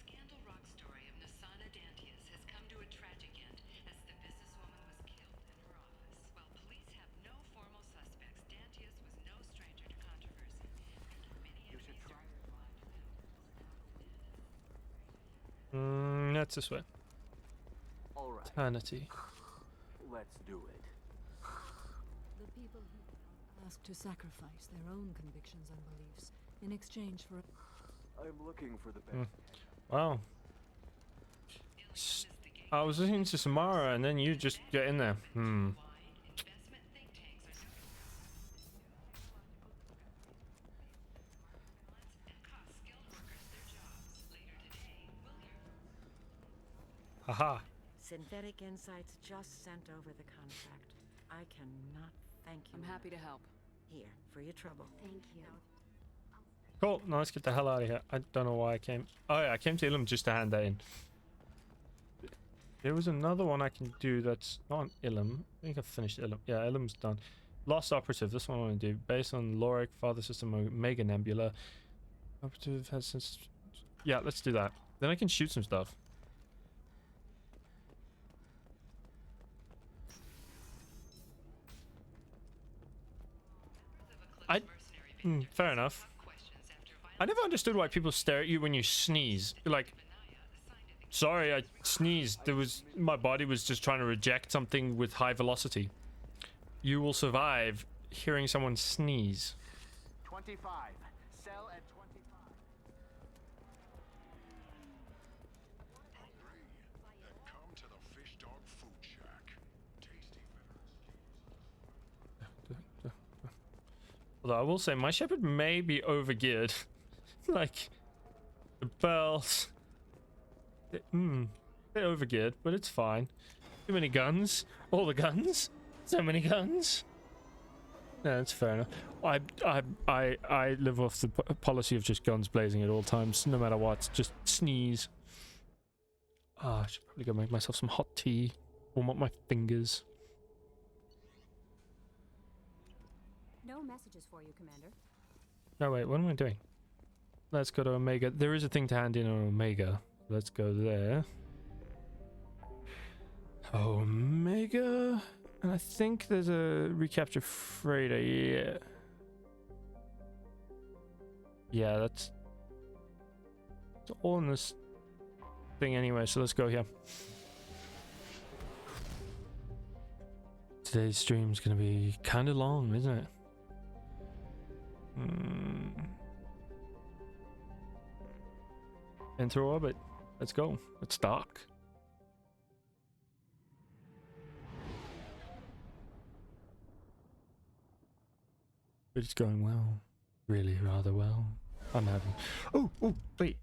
Scandal Rock story of Nasana Dantius has come to a tragic end as the businesswoman was killed in her office. While police have no formal suspects, Dantius was no stranger to controversy. Many enemies during her life. That's this way. All right. Eternity. Let's do it. The people who are asked to sacrifice their own convictions and beliefs in exchange for. I'm looking for the best. Wow. I was listening to Samara and then you just get in there. Haha. Synthetic Insights just sent over the contract. I cannot thank you. I'm happy to help. Here, for your trouble. Thank you. Cool. Now let's get the hell out of here. I don't know why I came. Oh yeah, I came to Ilum just to hand that in. There was another one I can do that's not on Ilum. I think I've finished Ilum. Yeah, Ilum's done. Lost Operative. This one I want to do. Based on Lorik, Father System, Omega Nebula. Operative has since... Yeah, let's do that. Then I can shoot some stuff. Fair enough. I never understood why people stare at you when you sneeze. You're like, sorry, I sneezed. My body was just trying to reject something with high velocity. You will survive hearing someone sneeze. 25. Sell at 25. Then come to the Fish Dog Food Shack. Tasty Although I will say my shepherd may be overgeared. Like the bells. Bit overgeared, but it's fine. Too many guns. All the guns. So many guns. Yeah, that's fair enough. I live off the policy of just guns blazing at all times, no matter what. Just sneeze. I should probably go make myself some hot tea. Warm up my fingers. No messages for you, Commander. No, wait, what am I doing? Let's go to Omega. There is a thing to hand in on Omega. Let's go there. Omega. And I think there's a recapture freighter. Yeah. Yeah, that's all in this thing anyway. So let's go here. Today's stream's gonna be kind of long, isn't it? Enter orbit. Let's go. It's dark. But it's going well. Really rather well. I'm having... Oh, wait.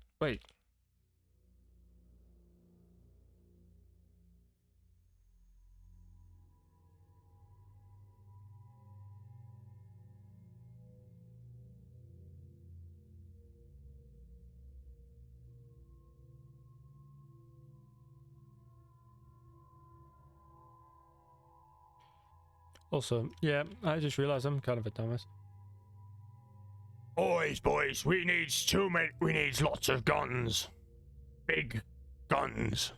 Also, yeah, I just realized I'm kind of a dumbass. Boys, we needs lots of guns. Big guns.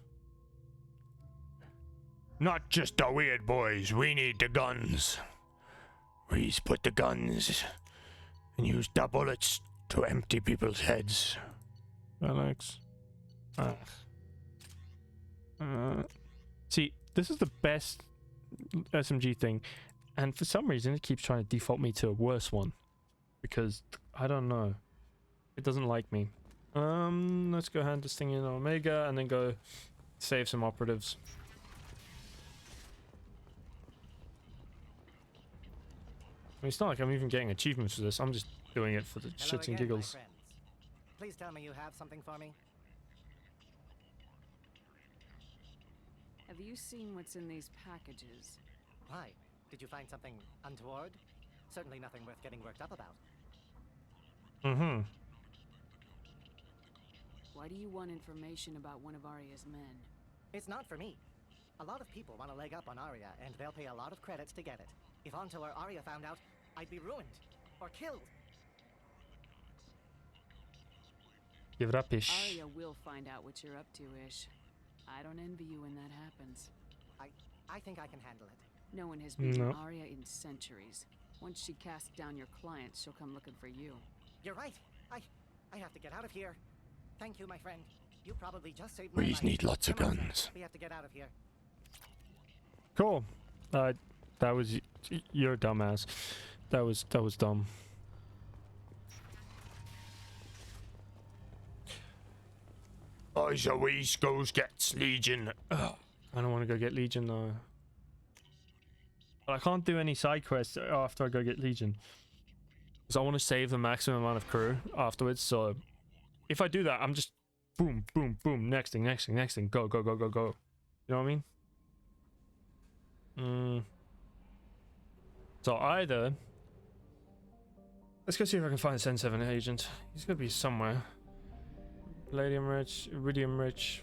Not just the weird boys, we need the guns. We put the guns and use the bullets to empty people's heads. Alex. See, this is the best SMG thing, and for some reason it keeps trying to default me to a worse one. Because, I don't know. It doesn't like me. Let's go hand this thing in Omega and then go save some operatives. I mean, it's not like I'm even getting achievements for this. I'm just doing it for the shits and giggles. Please tell me you have something for me. Have you seen what's in these packages? Why? Did you find something untoward? Certainly nothing worth getting worked up about. Why do you want information about one of Arya's men? It's not for me. A lot of people want to leg up on Arya, and they'll pay a lot of credits to get it. If Anto or Arya found out, I'd be ruined. Or killed. Give it up, Ish. Arya will find out what you're up to, Ish. I don't envy you when that happens. I think I can handle it. No one has beaten Arya in centuries. Once she casts down your clients, she'll come looking for you. You're right. I have to get out of here. Thank you, my friend. You probably just saved my life. We need lots of guns. We have to get out of here. Cool. That was you're a dumbass. That was dumb. So we goes gets Legion. I don't want to go get Legion though. But I can't do any side quests after I go get Legion. Because I want to save the maximum amount of crew afterwards, so if I do that, I'm just boom, boom, boom. Next thing, next thing, next thing. Go, go, go, go, go. You know what I mean? So either... Let's go see if I can find a Sen 7 agent. He's gonna be somewhere. Palladium rich, iridium rich.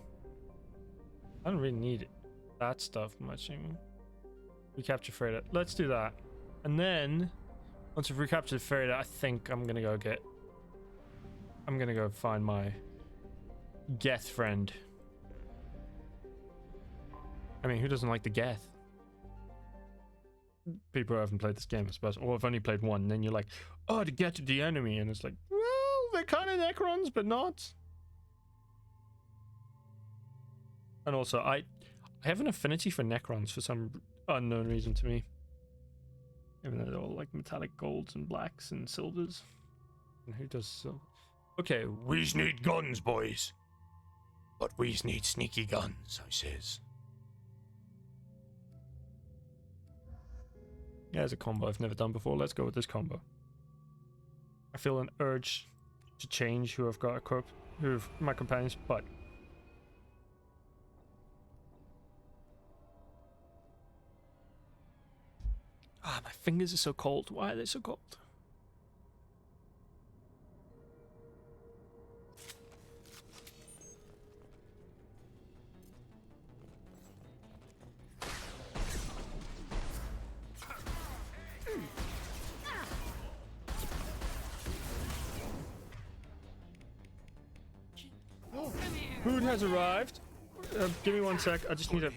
I don't really need that stuff much anymore. Recapture freighter. Let's do that. And then, once we've recaptured the freighter, I think I'm gonna go find my Geth friend. I mean, who doesn't like the Geth? People who haven't played this game, I suppose, or have only played one, and then you're like, oh, to get to the enemy, and it's like, well, they're kind of Necrons, but not. And also, I have an affinity for Necrons for some unknown reason to me. Even though they're all like metallic golds and blacks and silvers. And who does silver? Okay, we need guns, boys. But we need sneaky guns, I says. Yeah, it's a combo I've never done before. Let's go with this combo. I feel an urge to change who I've got equipped, who've my companions, but my fingers are so cold. Why are they so cold? Food has arrived. Give me 1 sec. I just need a...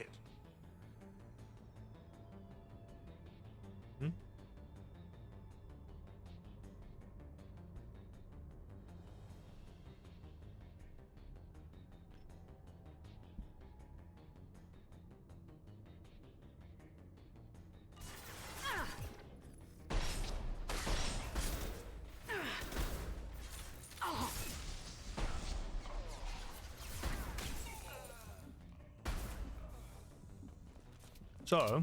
So,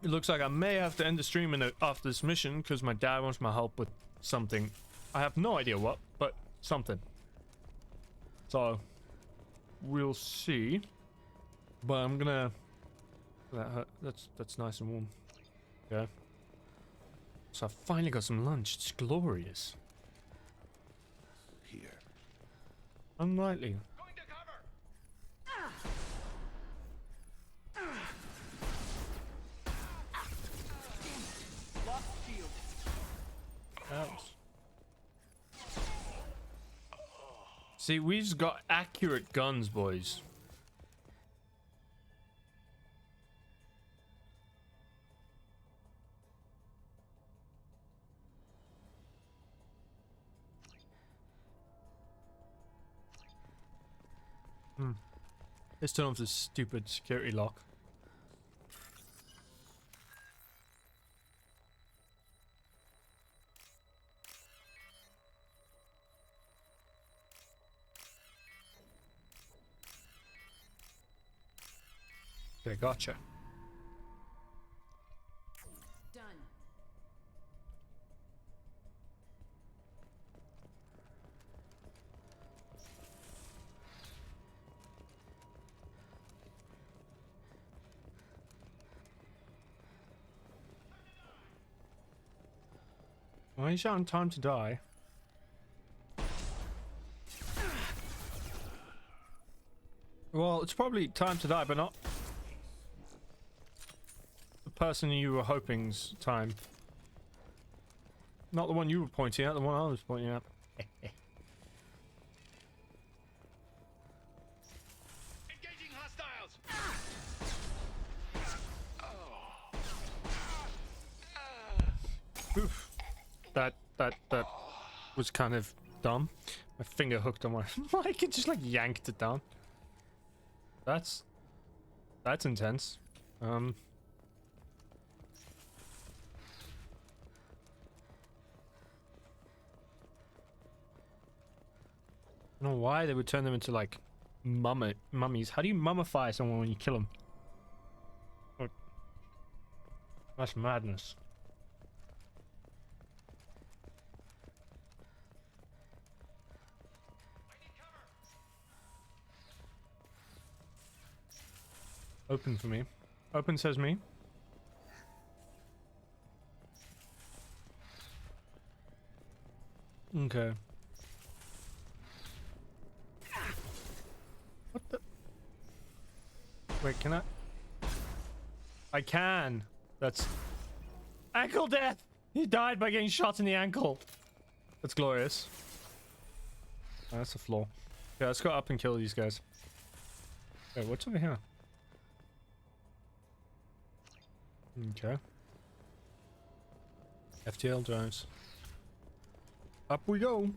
it looks like I may have to end the stream after this mission because my dad wants my help with something. I have no idea what, but something. So, we'll see. But I'm gonna... That's nice and warm. Yeah. So I finally got some lunch. It's glorious. Here. Unlikely. Ouch. See, we've just got accurate guns, boys. Let's turn off this stupid security lock. Okay, gotcha. Done. Why are you shouting time to die? Well, it's probably time to die, but not the person you were hoping's time. Not the one you were pointing at, the one I was pointing at. Engaging hostiles. Oof. That was kind of dumb. My finger hooked on my mic and just like yanked it down. That's intense. I don't know why they would turn them into like mummies. How do you mummify someone when you kill them? Like, that's madness. Open for me. Open says me. Okay. What the? Wait, can I? I can. That's ankle death. He died by getting shot in the ankle. That's glorious. Oh, that's a flaw. Yeah, let's go up and kill these guys. Wait, what's over here? Okay. FTL drones. Up we go.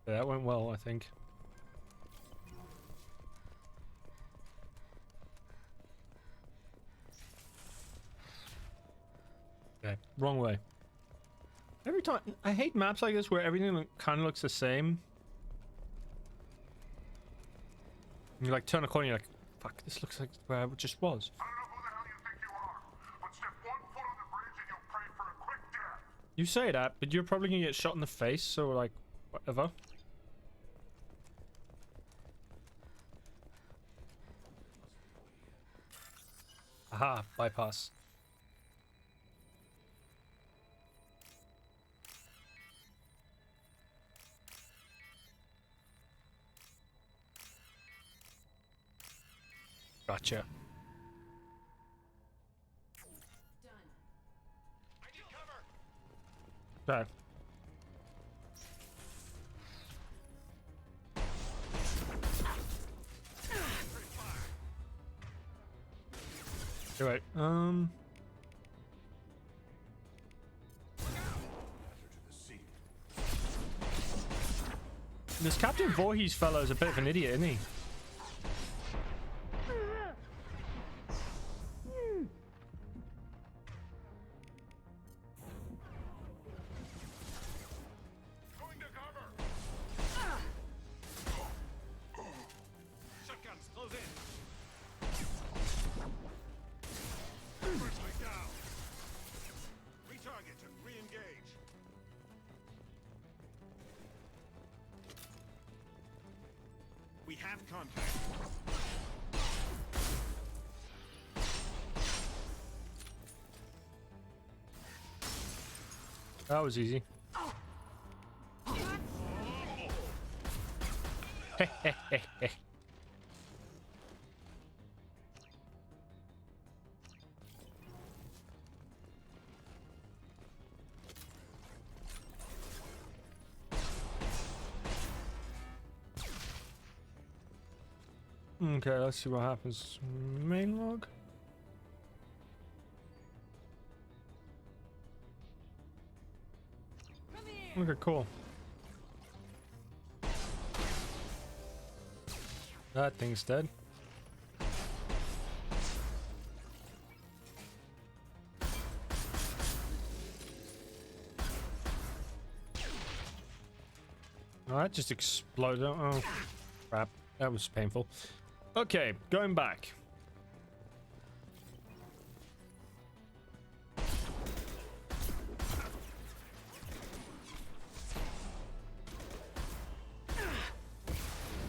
Yeah, that went well, I think. Okay, wrong way. Every time, I hate maps like this where everything kind of looks the same. You like turn a corner, you're like, fuck, this looks like where I just was. You say that, but you're probably gonna get shot in the face, so like, whatever. Aha, bypass. Gotcha. Okay. All right. This Captain Voorhees fellow is a bit of an idiot, isn't he? Shotguns, close in. Firstly down. Retarget and re-engage. We have contact. That was easy. Okay, let's see what happens. Main log. Okay, cool. That thing's dead. Oh, that just exploded. Oh, crap. That was painful. Okay, going back.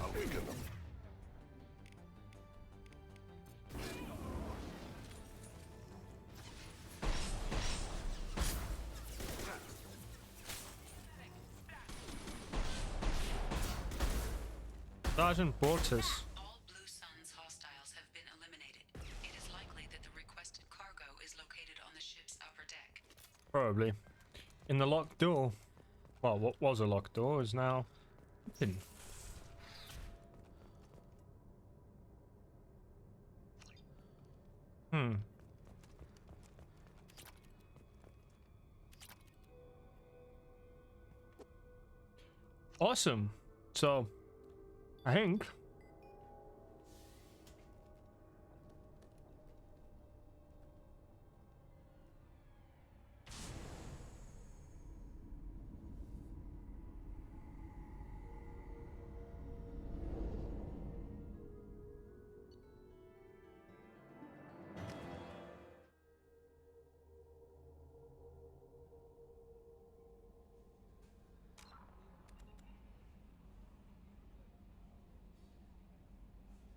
Awaken them. Sergeant Bortus. All Blue Sun's hostiles have been eliminated. It is likely that the requested cargo is located on the ship's upper deck. Probably. In the locked door. Well, what was a locked door is now open. Awesome. So, I think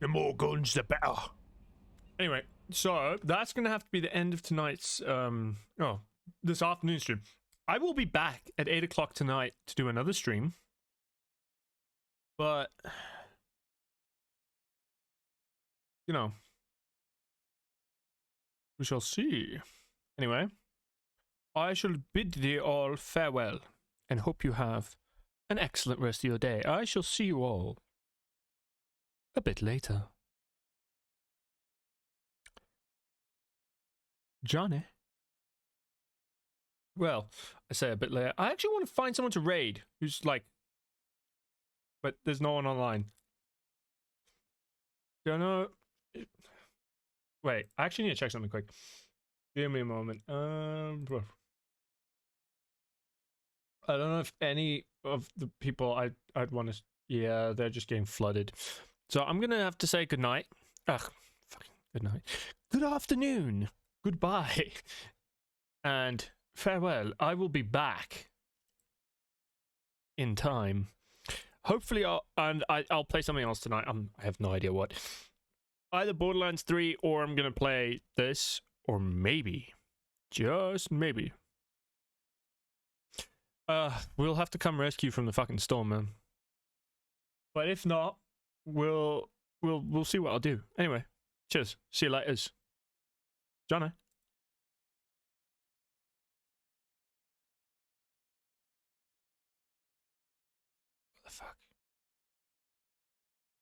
The more guns, the better. Anyway, so that's gonna have to be the end of tonight's this afternoon stream. I will be back at 8 o'clock tonight to do another stream, but you know, we shall see. Anyway, I shall bid thee all farewell and hope you have an excellent rest of your day. I shall see you all a bit later. Johnny? Well, I say a bit later. I actually want to find someone to raid who's like... But there's no one online. Don't know... Wait, I actually need to check something quick. Give me a moment. I don't know if any of the people I'd want to... Yeah, they're just getting flooded. So I'm going to have to say goodnight. Ugh, fucking good night. Good afternoon. Goodbye. And farewell. I will be back in time. Hopefully I'll play something else tonight. I have no idea what. Either Borderlands 3 or I'm going to play this, or maybe, just maybe, we'll have to come rescue from the fucking storm, man. But if not, we'll see what I'll do. Anyway, cheers. See you later. Johnny.